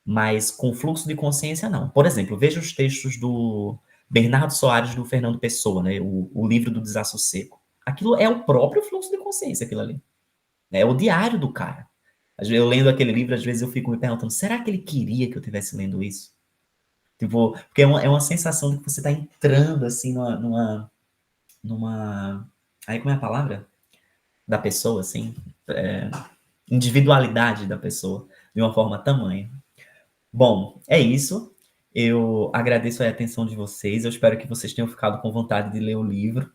Mas com fluxo de consciência, não. Por exemplo, veja os textos do Bernardo Soares, do Fernando Pessoa, né? O livro do Desassossego. Aquilo é o próprio fluxo de consciência, aquilo ali. É o diário do cara. Eu lendo aquele livro, às vezes eu fico me perguntando, será que ele queria que eu estivesse lendo isso? Tipo, porque é uma sensação de que você está entrando, assim, numa... Aí, como é a palavra? Da pessoa, assim. Individualidade da pessoa, de uma forma tamanha. Bom, é isso. Eu agradeço a atenção de vocês. Eu espero que vocês tenham ficado com vontade de ler o livro.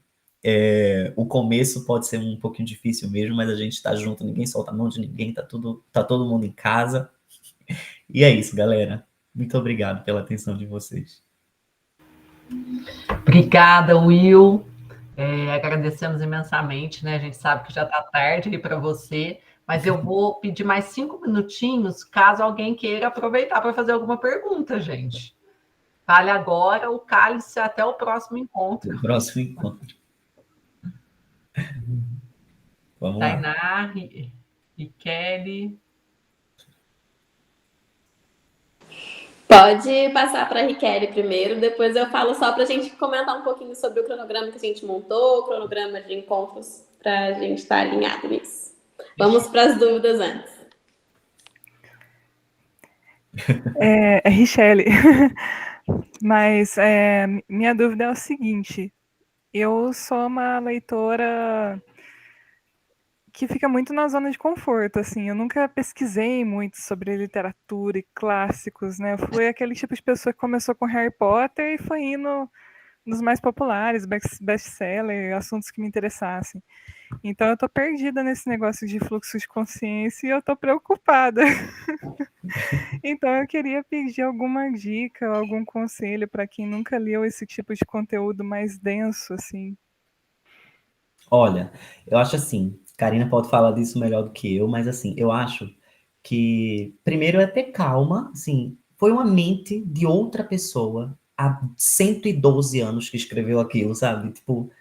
O começo pode ser um pouquinho difícil mesmo, mas a gente está junto, ninguém solta a mão de ninguém, tá todo mundo em casa. E é isso, galera. Muito obrigado pela atenção de vocês. Obrigada, Will. Agradecemos imensamente, né? A gente sabe que já está tarde para você, mas eu vou pedir mais 5 minutinhos, caso alguém queira aproveitar para fazer alguma pergunta, gente. Fale agora, o cálice até o próximo encontro. O próximo encontro. Vamos Tainá, lá. E Kelly? Pode passar para a Riquelme primeiro, depois eu falo só para a gente comentar um pouquinho sobre o cronograma que a gente montou, o cronograma de encontros, para a gente estar alinhado nisso. Vamos para as dúvidas antes. É Richelle. Mas minha dúvida é o seguinte: eu sou uma leitora que fica muito na zona de conforto, assim. Eu nunca pesquisei muito sobre literatura e clássicos, né? Eu fui aquele tipo de pessoa que começou com Harry Potter e foi indo nos mais populares, best-seller, assuntos que me interessassem. Então eu tô perdida nesse negócio de fluxo de consciência e eu tô preocupada. Então eu queria pedir alguma dica, algum conselho para quem nunca leu esse tipo de conteúdo mais denso, assim. Olha, eu acho assim, Karina pode falar disso melhor do que eu, mas assim, eu acho que primeiro é ter calma, assim, foi uma mente de outra pessoa há 112 anos que escreveu aquilo, sabe? Tipo,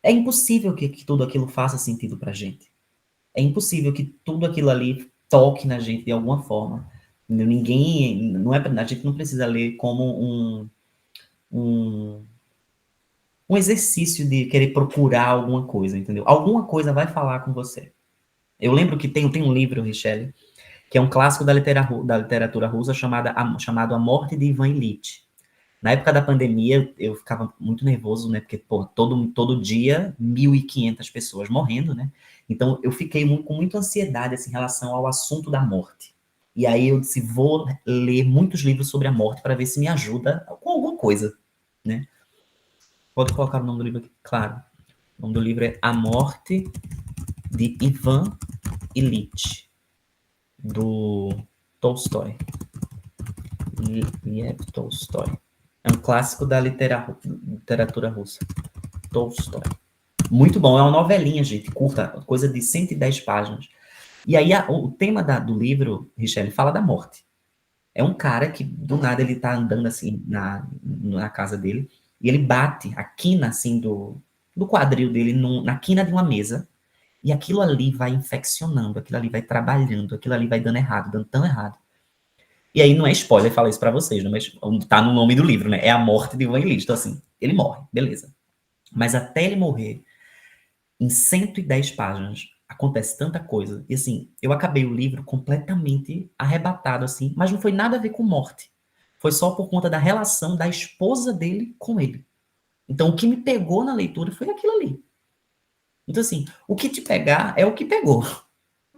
é impossível que tudo aquilo faça sentido pra gente. É impossível que tudo aquilo ali toque na gente de alguma forma. Ninguém, não é, a gente não precisa ler como um exercício de querer procurar alguma coisa, entendeu? Alguma coisa vai falar com você. Eu lembro que tem um livro, Richelle, que é um clássico da literatura russa chamado A Morte de Ivan Ilitch. Na época da pandemia, eu ficava muito nervoso, né? Porque, pô, todo dia, 1.500 pessoas morrendo, né? Então, eu fiquei com muita ansiedade, assim, em relação ao assunto da morte. E aí, eu disse, vou ler muitos livros sobre a morte para ver se me ajuda com alguma coisa, né? Pode colocar o nome do livro aqui, claro. O nome do livro é A Morte de Ivan Ilitch, do Tolstói. Lev Tolstói. É um clássico da literatura russa. Tolstói. Muito bom, é uma novelinha, gente, curta, coisa de 110 páginas. E aí, o tema do livro, Richelle, fala da morte. É um cara que, do nada, ele tá andando, assim, na casa dele, e ele bate a quina, assim, do quadril dele na quina de uma mesa, e aquilo ali vai infeccionando, aquilo ali vai trabalhando, aquilo ali vai dando errado, dando tão errado. E aí não é spoiler falar isso pra vocês, né? Mas tá no nome do livro, né? É a morte de Ivan Ilitch. Então, assim, ele morre, beleza. Mas até ele morrer, em 110 páginas, acontece tanta coisa. E assim, eu acabei o livro completamente arrebatado, assim, mas não foi nada a ver com morte. Foi só por conta da relação da esposa dele com ele. Então, o que me pegou na leitura foi aquilo ali. Então, assim, o que te pegar é o que pegou.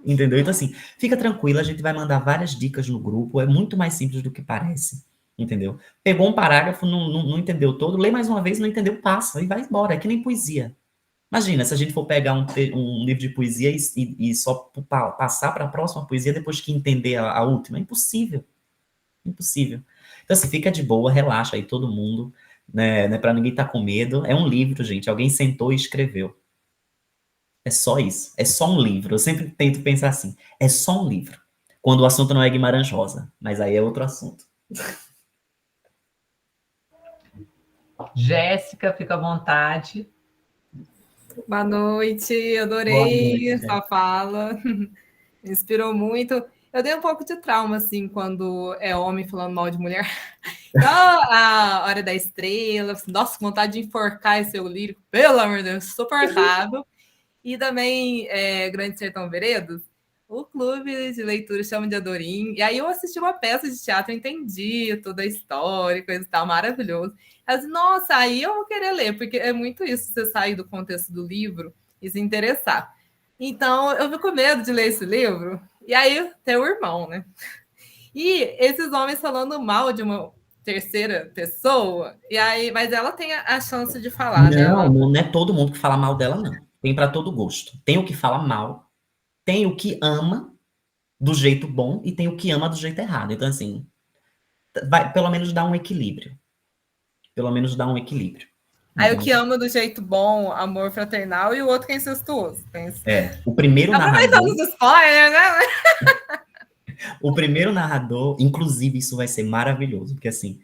Entendeu? Então, assim, fica tranquila, a gente vai mandar várias dicas no grupo, é muito mais simples do que parece. Entendeu? Pegou um parágrafo, não entendeu todo, lê mais uma vez, não entendeu, passa e vai embora. É que nem poesia. Imagina, se a gente for pegar um livro de poesia e só passar para a próxima poesia depois que entender a última. É impossível. Impossível. Então, assim, fica de boa, relaxa aí todo mundo, né, para ninguém estar com medo. É um livro, gente. Alguém sentou e escreveu. É só isso. É só um livro. Eu sempre tento pensar assim. É só um livro. Quando o assunto não é Guimarães Rosa. Mas aí é outro assunto. Jéssica, fica à vontade. Boa noite, adorei sua fala, me inspirou muito. Eu dei um pouco de trauma, assim, quando é homem falando mal de mulher. Então, a Hora da Estrela, nossa, vontade de enforcar esse eu lírico, pelo amor de Deus, insuportável. E também Grande Sertão Veredas, o clube de leitura chama de Adorim. E aí eu assisti uma peça de teatro, entendi toda a história, coisa e tal, maravilhoso. Eu disse, nossa, aí eu vou querer ler, porque é muito isso, você sair do contexto do livro e se interessar. Então, eu fico com medo de ler esse livro, e aí tem o irmão, né? E esses homens falando mal de uma terceira pessoa, e aí, mas ela tem a chance de falar, né? Não é todo mundo que fala mal dela, não. Tem para todo gosto. Tem o que fala mal, tem o que ama do jeito bom e tem o que ama do jeito errado. Então, assim, vai pelo menos dar um equilíbrio. Pelo menos dar um equilíbrio. Aí o que ama do jeito bom, amor fraternal, e o outro que é incestuoso. O primeiro narrador... Aproveitando os spoilers, né? O primeiro narrador, inclusive, isso vai ser maravilhoso, porque assim,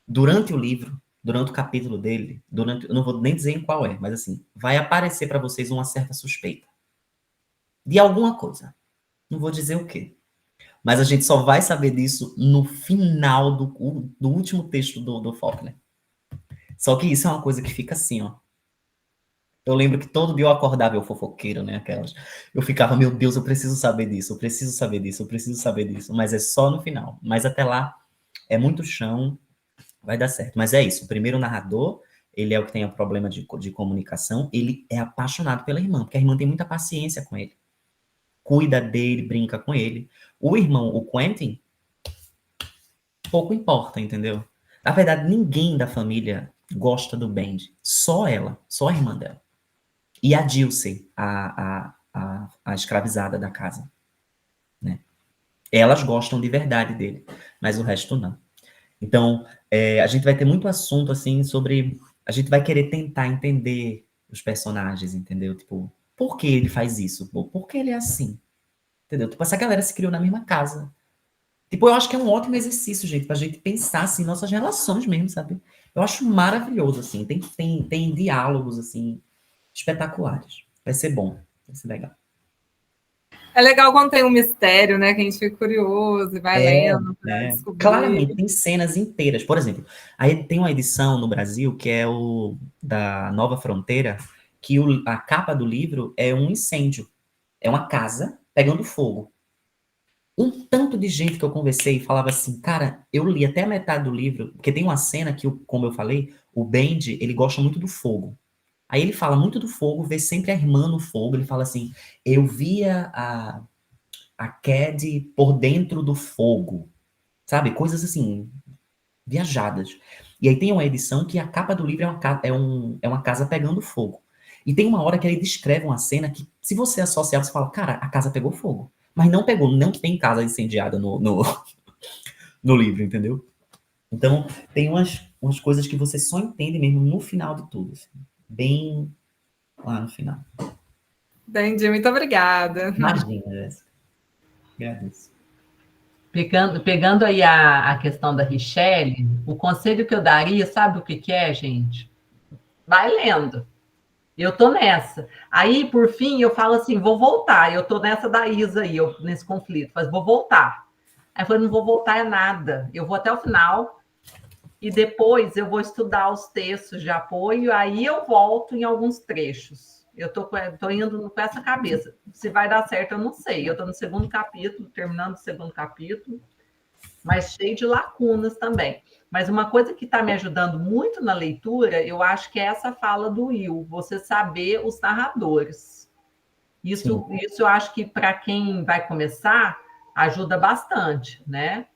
durante o livro, durante o capítulo dele, eu não vou nem dizer em qual é, mas assim, vai aparecer para vocês uma certa suspeita de alguma coisa. Não vou dizer o quê. Mas a gente só vai saber disso no final do último texto do Faulkner. Só que isso é uma coisa que fica assim, ó. Eu lembro que todo dia eu acordava, eu fofoqueiro, né? Aquelas. Eu ficava, meu Deus, eu preciso saber disso, eu preciso saber disso, eu preciso saber disso. Mas é só no final. Mas até lá é muito chão, vai dar certo. Mas é isso. O primeiro narrador, ele é o que tem o problema de comunicação. Ele é apaixonado pela irmã, porque a irmã tem muita paciência com ele. Cuida dele, brinca com ele. O irmão, o Quentin, pouco importa, entendeu? Na verdade, ninguém da família gosta do Benji. Só ela, só a irmã dela. E a Dilce, a escravizada da casa. Né? Elas gostam de verdade dele, mas o resto não. Então, a gente vai ter muito assunto, assim, sobre... A gente vai querer tentar entender os personagens, entendeu? Tipo, por que ele faz isso? Por que ele é assim? Entendeu? Tipo, essa galera se criou na mesma casa. Tipo, eu acho que é um ótimo exercício, gente, pra gente pensar, assim, nossas relações mesmo, sabe? Eu acho maravilhoso, assim. Tem diálogos, assim, espetaculares. Vai ser bom. Vai ser legal. É legal quando tem um mistério, né? Que a gente fica curioso e vai lendo para descobrir. Claramente, tem cenas inteiras. Por exemplo, aí tem uma edição no Brasil que é o da Nova Fronteira, que a capa do livro é um incêndio. É uma casa pegando fogo. Um tanto de gente que eu conversei falava assim, cara, eu li até a metade do livro, porque tem uma cena que, como eu falei, o Benji, ele gosta muito do fogo. Aí ele fala muito do fogo, vê sempre a irmã no fogo, ele fala assim, eu via a Cad por dentro do fogo, sabe? Coisas assim, viajadas. E aí tem uma edição que a capa do livro é uma casa pegando fogo. E tem uma hora que ele descreve uma cena que, se você associar, você fala, cara, a casa pegou fogo. Mas não pegou, não tem casa incendiada no livro, entendeu? Então, tem umas coisas que você só entende mesmo no final de tudo. Assim, bem lá no final. Entendi, muito obrigada. Imagina, Jéssica. Agradeço. Pegando aí a questão da Richelle, o conselho que eu daria, sabe o que é, gente? Vai lendo. Eu tô nessa. Aí, por fim, eu falo assim, vou voltar. Eu tô nessa da Isa aí, nesse conflito. Mas vou voltar. Aí eu falei, não vou voltar é nada. Eu vou até o final e depois eu vou estudar os textos de apoio, aí eu volto em alguns trechos. Eu tô indo com essa cabeça. Se vai dar certo, eu não sei. Eu tô no segundo capítulo, terminando o segundo capítulo, mas cheio de lacunas também. Mas uma coisa que está me ajudando muito na leitura, eu acho que é essa fala do Will, você saber os narradores. Isso eu acho que para quem vai começar, ajuda bastante, né?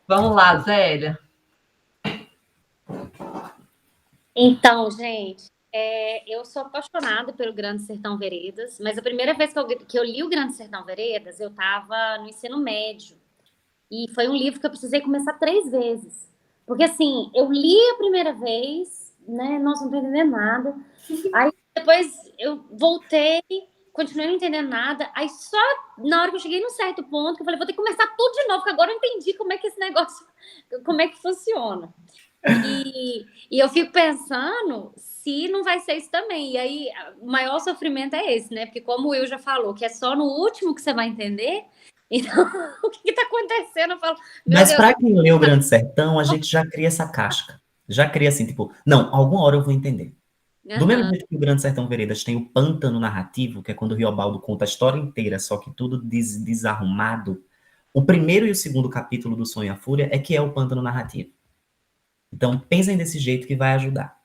Vamos lá, Zélia. Então, gente, eu sou apaixonada pelo Grande Sertão Veredas, mas a primeira vez que eu li o Grande Sertão Veredas, eu estava no ensino médio. E foi um livro que eu precisei começar 3 vezes. Porque, assim, eu li a primeira vez, né? Nossa, não tô entendendo nada. Aí, depois, eu voltei, continuei não entendendo nada. Aí, só na hora que eu cheguei num certo ponto, que eu falei, vou ter que começar tudo de novo, porque agora eu entendi como é que esse negócio... Como é que funciona. E eu fico pensando se não vai ser isso também. E aí, o maior sofrimento é esse, né? Porque como o Will já falou, que é só no último que você vai entender... Então, o que está acontecendo? Eu falo, mas para quem lê o Grande Sertão, a gente já cria essa casca. Já cria assim, tipo, não, alguma hora eu vou entender. Do mesmo jeito que o Grande Sertão Veredas tem o pântano narrativo, que é quando o Riobaldo conta a história inteira, só que tudo desarrumado, o primeiro e o segundo capítulo do Sonho e a Fúria é que é o pântano narrativo. Então, pensem desse jeito que vai ajudar.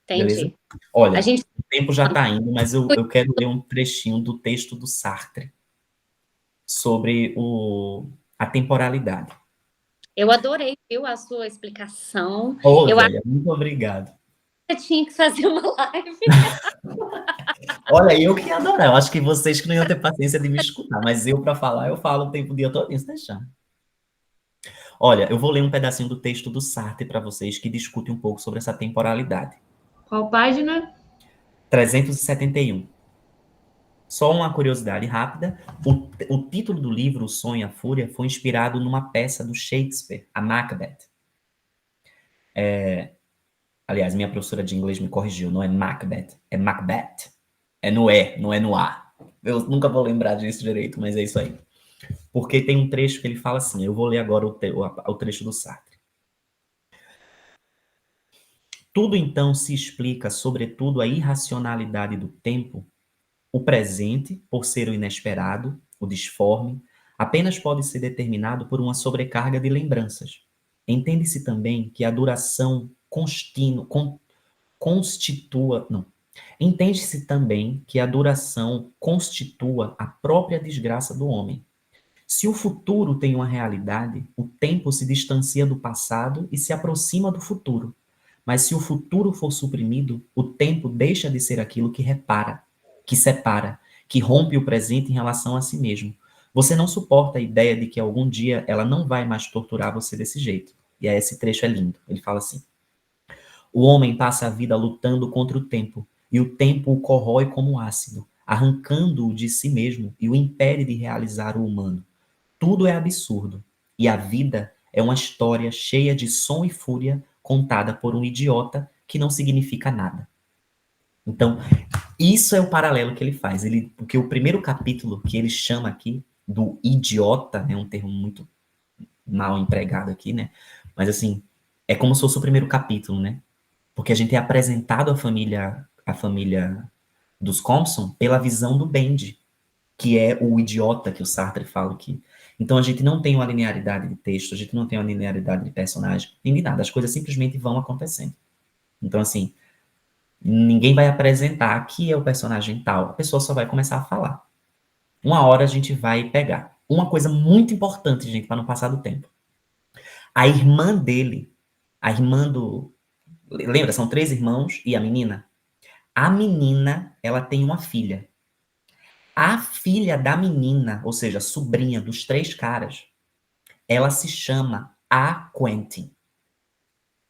Entendi. Beleza? Olha, o tempo já está indo, mas eu quero ler um trechinho do texto do Sartre sobre a temporalidade. Eu adorei, viu, a sua explicação. Zélia, muito obrigado. Eu tinha que fazer uma live. Olha, eu que ia adorar. Eu acho que vocês que não iam ter paciência de me escutar, mas eu, para falar, eu falo o tempo o dia todo, se deixar. Olha, eu vou ler um pedacinho do texto do Sartre para vocês, que discute um pouco sobre essa temporalidade. Qual página? 371. Só uma curiosidade rápida, o título do livro, O Sonho e a Fúria, foi inspirado numa peça do Shakespeare, a Macbeth. Aliás, minha professora de inglês me corrigiu, não é Macbeth, é Macbeth. É no E, não é no A. Eu nunca vou lembrar disso direito, mas é isso aí. Porque tem um trecho que ele fala assim, eu vou ler agora o trecho do Sartre. Tudo então se explica, sobretudo, a irracionalidade do tempo. O presente, por ser o inesperado, o disforme, apenas pode ser determinado por uma sobrecarga de lembranças. Entende-se também que a duração constitua... Não. Entende-se também que a duração constitua a própria desgraça do homem. Se o futuro tem uma realidade, o tempo se distancia do passado e se aproxima do futuro. Mas se o futuro for suprimido, o tempo deixa de ser aquilo que repara, que separa, que rompe o presente em relação a si mesmo. Você não suporta a ideia de que algum dia ela não vai mais torturar você desse jeito. E aí esse trecho é lindo. Ele fala assim: o homem passa a vida lutando contra o tempo, e o tempo o corrói como ácido, arrancando-o de si mesmo e o impede de realizar o humano. Tudo é absurdo, e a vida é uma história cheia de som e fúria contada por um idiota que não significa nada. Então, isso é o paralelo que ele faz. Porque o primeiro capítulo que ele chama aqui do idiota, é um termo muito mal empregado aqui, né? Mas assim, é como se fosse o primeiro capítulo, né? Porque a gente é apresentado à família dos Compson pela visão do Bendy, que é o idiota que o Sartre fala aqui. Então a gente não tem uma linearidade de texto, a gente não tem uma linearidade de personagem, nem de nada. As coisas simplesmente vão acontecendo. Então, assim, ninguém vai apresentar aqui é o personagem tal, a pessoa só vai começar a falar. Uma hora a gente vai pegar. Uma coisa muito importante, gente, para não passar do tempo. A irmã dele, a irmã do... Lembra, são 3 irmãos e a menina? A menina, ela tem uma filha. A filha da menina, ou seja, sobrinha dos 3 caras, ela se chama A Quentin.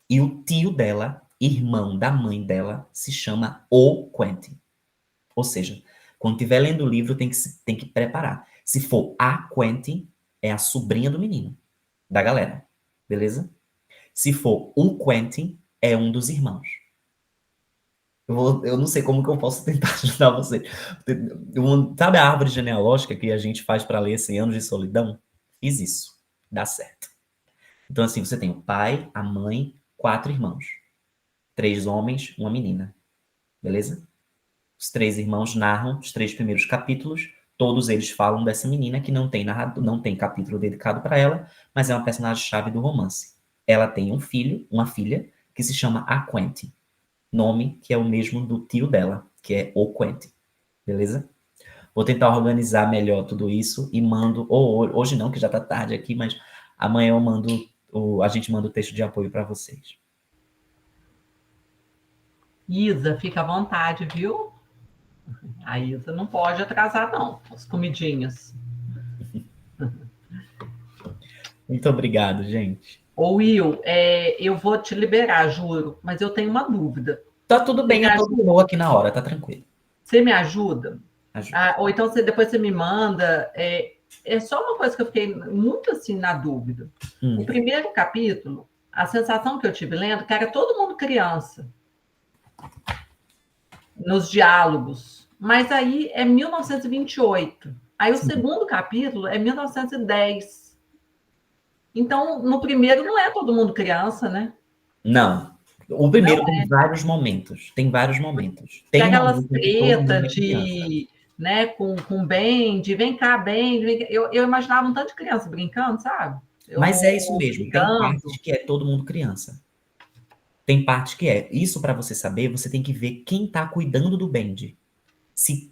E o tio dela, irmão da mãe dela, se chama O Quentin. Ou seja, quando estiver lendo o livro, tem que preparar. Se for A Quentin, é a sobrinha do menino, da galera. Beleza? Se for o Quentin, é um dos irmãos. Eu não sei como que eu posso tentar ajudar você. Sabe a árvore genealógica que a gente faz para ler 100 anos de solidão? Fiz isso. Dá certo. Então, assim, você tem o pai, a mãe, 4 irmãos. 3 homens, uma menina. Beleza? Os 3 irmãos narram os 3 primeiros capítulos. Todos eles falam dessa menina que não tem capítulo dedicado para ela, mas é uma personagem-chave do romance. Ela tem um filho, uma filha, que se chama A Quentin. Nome que é o mesmo do tio dela, que é O Quentin. Beleza? Vou tentar organizar melhor tudo isso e mando, ou hoje não, que já tá tarde aqui, mas amanhã eu mando, a gente manda o texto de apoio para vocês. Isa, fica à vontade, viu? A Isa não pode atrasar, não, as comidinhas. Muito obrigado, gente. Ô, Will, eu vou te liberar, juro, mas eu tenho uma dúvida. Tá tudo bem, eu tô de boa aqui na hora, tá tranquilo. Você me ajuda? Ajuda. Ou então depois você me manda. É só uma coisa que eu fiquei muito assim na dúvida. O primeiro capítulo, a sensação que eu tive lendo, que era todo mundo criança nos diálogos. Mas aí é 1928. Aí o segundo capítulo é 1910. Então, no primeiro não é todo mundo criança, né? Não. O primeiro tem vários momentos. Tem vários momentos. Tem aquelas tretas né, com Bendy, vem cá, Bendy. Eu imaginava um tanto de criança brincando, sabe? Mas é isso mesmo. Tem partes que é todo mundo criança. Tem parte que é. Isso, para você saber, você tem que ver quem tá cuidando do Bendy. Se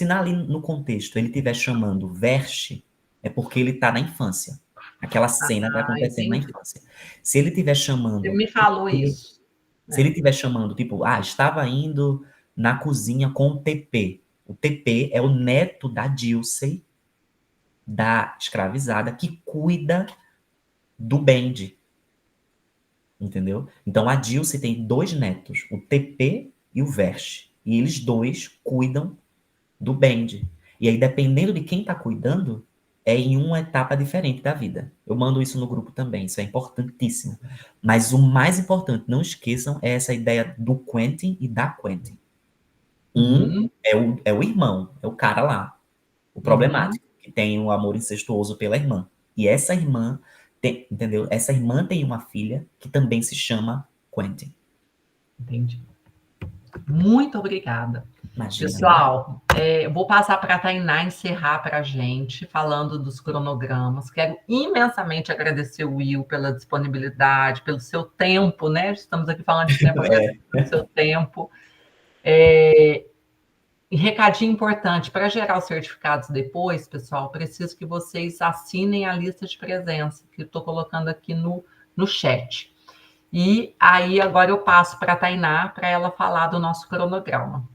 ali no contexto ele estiver chamando Verche, é porque ele tá na infância. Aquela cena tá acontecendo na infância. Se ele estiver chamando... Ele me falou isso. Se ele estiver chamando, tipo, estava indo na cozinha com o TP. O TP é o neto da Dilsey, da escravizada, que cuida do Bendy. Entendeu? Então, a Dilsey tem 2 netos, o TP e o Verche. E eles 2 cuidam do Bendy. E aí, dependendo de quem está cuidando, é em uma etapa diferente da vida. Eu mando isso no grupo também, isso é importantíssimo. Mas o mais importante, não esqueçam, é essa ideia do Quentin e da Quentin. Um é o irmão, é o cara lá, o problemático, que tem um amor incestuoso pela irmã. E essa irmã tem, entendeu? Essa irmã tem uma filha que também se chama Quentin. Entendi. Muito obrigada. Imagina. Pessoal, eu vou passar para a Tainá encerrar para a gente, falando dos cronogramas. Quero imensamente agradecer o Will pela disponibilidade, pelo seu tempo, né? Estamos aqui falando de tempo, pelo seu tempo. E recadinho importante, para gerar os certificados depois, pessoal, preciso que vocês assinem a lista de presença, que eu estou colocando aqui no chat. E aí, agora eu passo para a Tainá, para ela falar do nosso cronograma.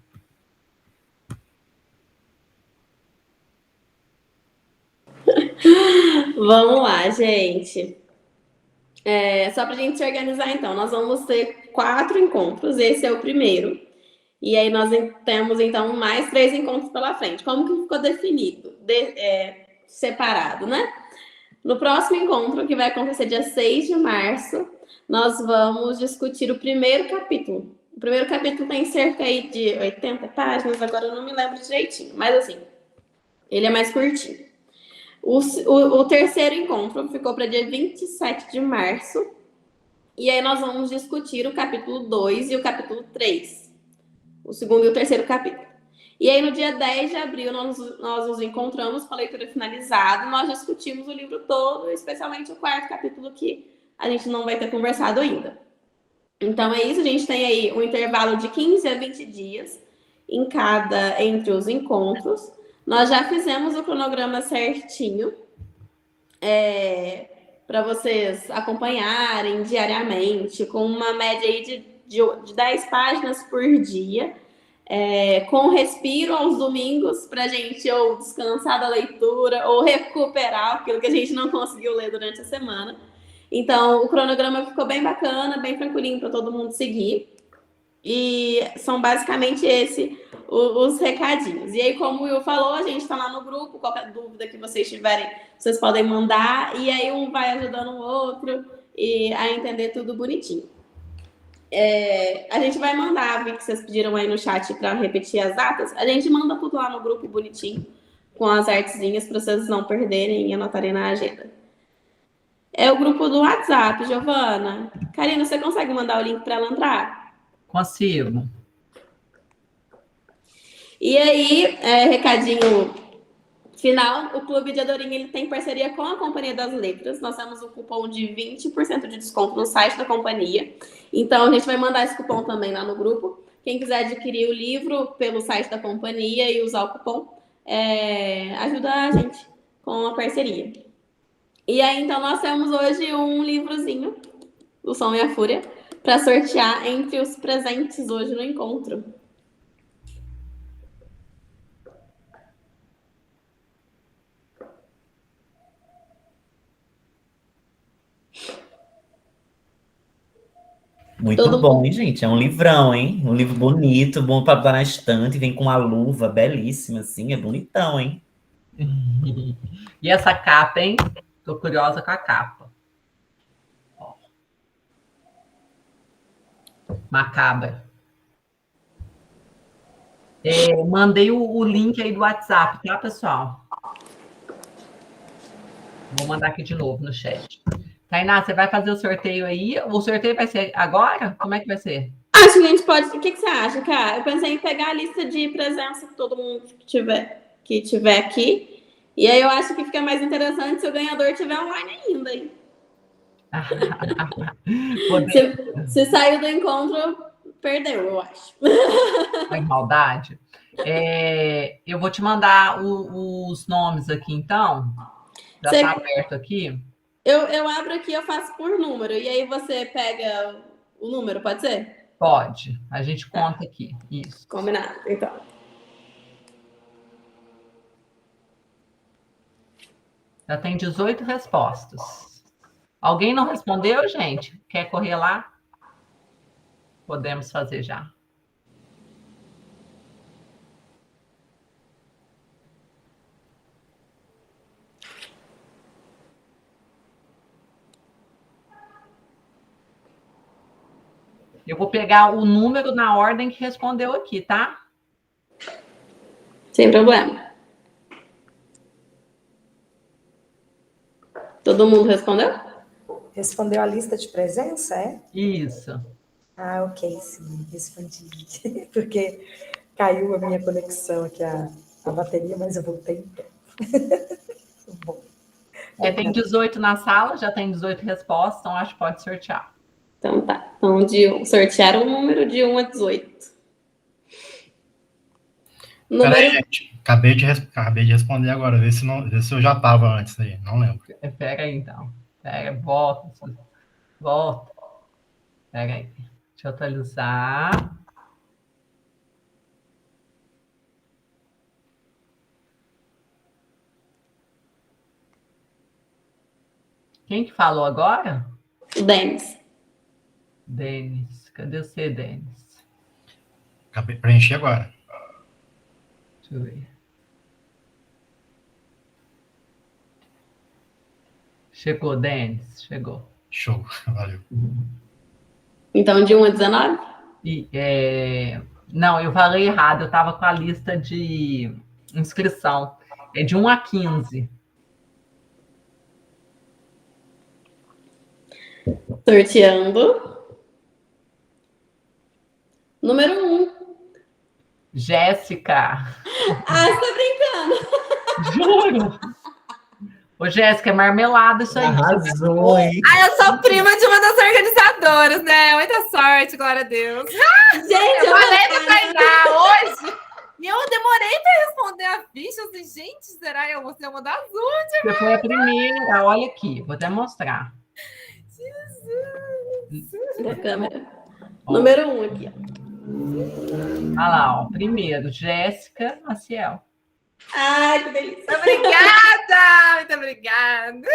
Vamos lá, gente. Só para a gente se organizar, então, nós vamos ter 4 encontros, esse é o primeiro. E aí nós temos, então, mais 3 encontros pela frente. Como que ficou definido? Separado, né? No próximo encontro, que vai acontecer dia 6 de março, nós vamos discutir o primeiro capítulo. O primeiro capítulo tem cerca aí de 80 páginas, agora eu não me lembro direitinho, mas assim, ele é mais curtinho. O terceiro encontro ficou para dia 27 de março, e aí nós vamos discutir o capítulo 2 e o capítulo 3. O segundo e o terceiro capítulo. E aí, no dia 10 de abril, nós nos encontramos com a leitura finalizada. Nós discutimos o livro todo, especialmente o 4º capítulo, que a gente não vai ter conversado ainda. Então, é isso. A gente tem aí um intervalo de 15 a 20 dias entre os encontros. Nós já fizemos o cronograma certinho para vocês acompanharem diariamente, com uma média aí de 10 páginas por dia, com respiro aos domingos, para a gente ou descansar da leitura ou recuperar aquilo que a gente não conseguiu ler durante a semana. Então, o cronograma ficou bem bacana, bem tranquilinho para todo mundo seguir. E são basicamente os recadinhos. E aí, como o Will falou, a gente está lá no grupo, qualquer dúvida que vocês tiverem, vocês podem mandar, e aí um vai ajudando o outro a entender tudo bonitinho. A gente vai mandar, vi que vocês pediram aí no chat para repetir as datas, a gente manda tudo lá no grupo bonitinho, com as artezinhas para vocês não perderem e anotarem na agenda. É o grupo do WhatsApp, Giovana. Karina, você consegue mandar o link para ela entrar? Consigo. E aí, recadinho final, o Clube de Adorinha ele tem parceria com a Companhia das Letras. Nós temos um cupom de 20% de desconto no site da companhia. Então, a gente vai mandar esse cupom também lá no grupo. Quem quiser adquirir o livro pelo site da companhia e usar o cupom, ajuda a gente com a parceria. E aí, então, nós temos hoje um livrozinho, O Som e a Fúria, para sortear entre os presentes hoje no encontro. Muito bom, hein, gente? É um livrão, hein? Um livro bonito, bom para botar na estante, vem com uma luva belíssima, assim, é bonitão, hein? E essa capa, hein? Tô curiosa com a capa. Ó. Macabra. Mandei o link aí do WhatsApp, tá, pessoal? Vou mandar aqui de novo no chat. Tainá, você vai fazer o sorteio aí? O sorteio vai ser agora? Como é que vai ser? Acho que a gente pode... O que você acha, cara? Eu pensei em pegar a lista de presença de todo mundo que tiver aqui. E aí eu acho que fica mais interessante se o ganhador estiver online ainda, hein? Se saiu do encontro, perdeu, eu acho. Faz maldade. Eu vou te mandar os nomes aqui, então. Já está aberto aqui. Eu abro aqui, eu faço por número. E aí você pega o número, pode ser? Pode. A gente conta aqui. Isso. Combinado, então. Já tem 18 respostas. Alguém não respondeu, gente? Quer correr lá? Podemos fazer já. Eu vou pegar o número na ordem que respondeu aqui, tá? Sem problema. Todo mundo respondeu? Respondeu a lista de presença, é? Isso. Ah, ok, sim, respondi. Porque caiu a minha conexão aqui, a bateria, mas eu voltei em pé. Bom. Tem 18 na sala, já tem 18 respostas, então acho que pode sortear. Então tá. Então, sortearam o número de 1 a 18. Peraí, gente. Acabei de responder agora. Vê se eu já estava antes aí. Não lembro. Pera aí, então. Volta. Pera aí. Deixa eu atualizar. Quem que falou agora? O Denis. Denis. Cadê você, Denis? Acabei de preencher agora. Deixa eu ver. Chegou, Denis. Chegou. Show. Valeu. Então, de 1 a 19? Não, eu falei errado. Eu estava com a lista de inscrição. É de 1 a 15. Sorteando. Número 1. Jéssica. Ah, você tá brincando. Juro. Ô, Jéssica, é marmelada isso aí. Arrasou, hein? Eu sou prima de uma das organizadoras, né? Muita sorte, glória a Deus. Gente, Eu falei pra treinar hoje. E eu demorei para responder a ficha. Eu disse, gente, será que eu vou ser uma das últimas? Você foi a primeira. Olha aqui, vou até mostrar. Jesus! Da câmera. Número 1 aqui, ó. Olha lá, ó. Primeiro, Jéssica Maciel. Ai, que delícia. Obrigada! Muito obrigada.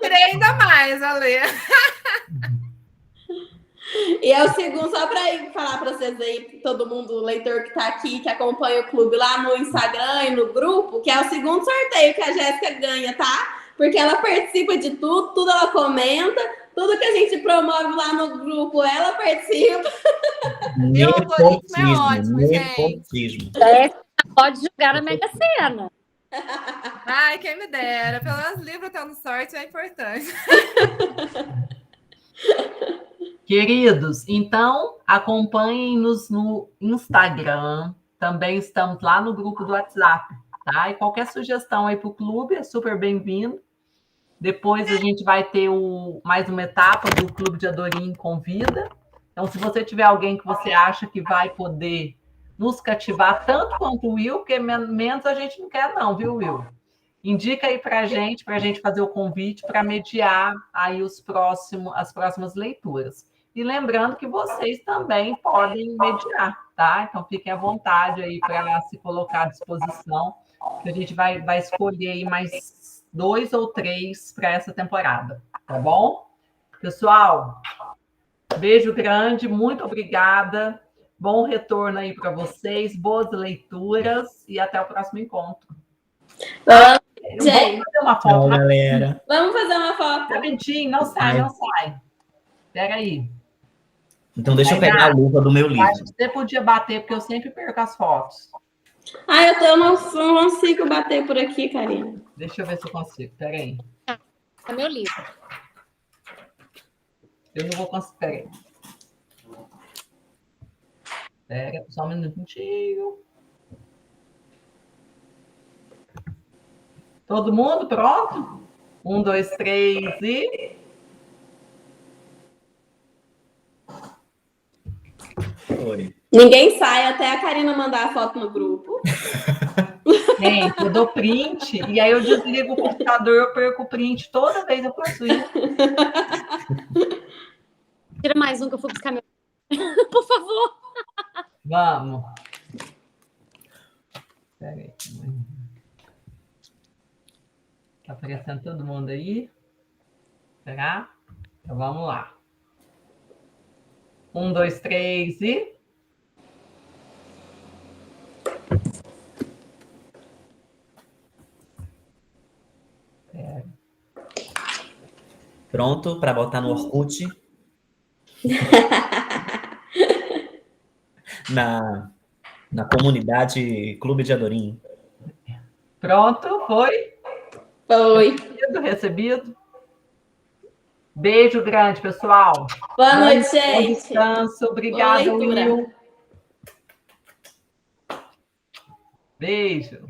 Queria ainda mais, Ale. E é o segundo, só para falar para vocês aí, todo mundo, o leitor que está aqui, que acompanha o clube lá no Instagram e no grupo, que é o segundo sorteio que a Jéssica ganha, tá? Porque ela participa de tudo ela comenta, tudo que a gente promove lá no grupo, ela participa. Meu algoritmo é ótimo, gente. Pode jogar na Mega Sena. Ai, quem me dera. Pelo menos livro tendo sorte é importante. Queridos, então acompanhem-nos no Instagram. Também estamos lá no grupo do WhatsApp, tá? E qualquer sugestão aí para o clube é super bem-vindo. Depois a gente vai ter mais uma etapa do Clube de Adorim Convida. Então, se você tiver alguém que você acha que vai poder nos cativar tanto quanto o Will, porque menos a gente não quer não, viu, Will? Indica aí para a gente fazer o convite para mediar aí as próximas leituras. E lembrando que vocês também podem mediar, tá? Então, fiquem à vontade aí para se colocar à disposição, que a gente vai escolher aí mais 2 ou 3 para essa temporada, tá bom? Pessoal, beijo grande, muito obrigada. Bom retorno aí para vocês, boas leituras e até o próximo encontro. Gente, vamos fazer uma foto. Tchau, galera. Vamos fazer uma foto. Rapidinho, não sai. Pega aí. Então deixa eu pegar a luva do meu livro. Você podia bater, porque eu sempre perco as fotos. Eu não consigo bater por aqui, Karina. Deixa eu ver se eu consigo. Pega aí. É meu livro. Eu não vou conseguir. Pega aí. Pega, só um minutinho. Todo mundo pronto? 1, 2, 3 e... Oi. Ninguém sai até a Karina mandar a foto no grupo. Gente, eu dou print e aí eu desligo o computador, eu perco o print. Toda vez eu faço isso. Tira mais um que eu fui buscar meu... Por favor. Vamos. Pega aí. Tá aparecendo todo mundo aí? Será? Então vamos lá. 1, 2, 3 e... Pronto para botar no Orkut? Na comunidade Clube de Adorim. Pronto, foi? Foi. Recebido. Beijo grande, pessoal. Boa noite, Bom gente. descanso. Obrigada, Boa leitura. Will. Beijo.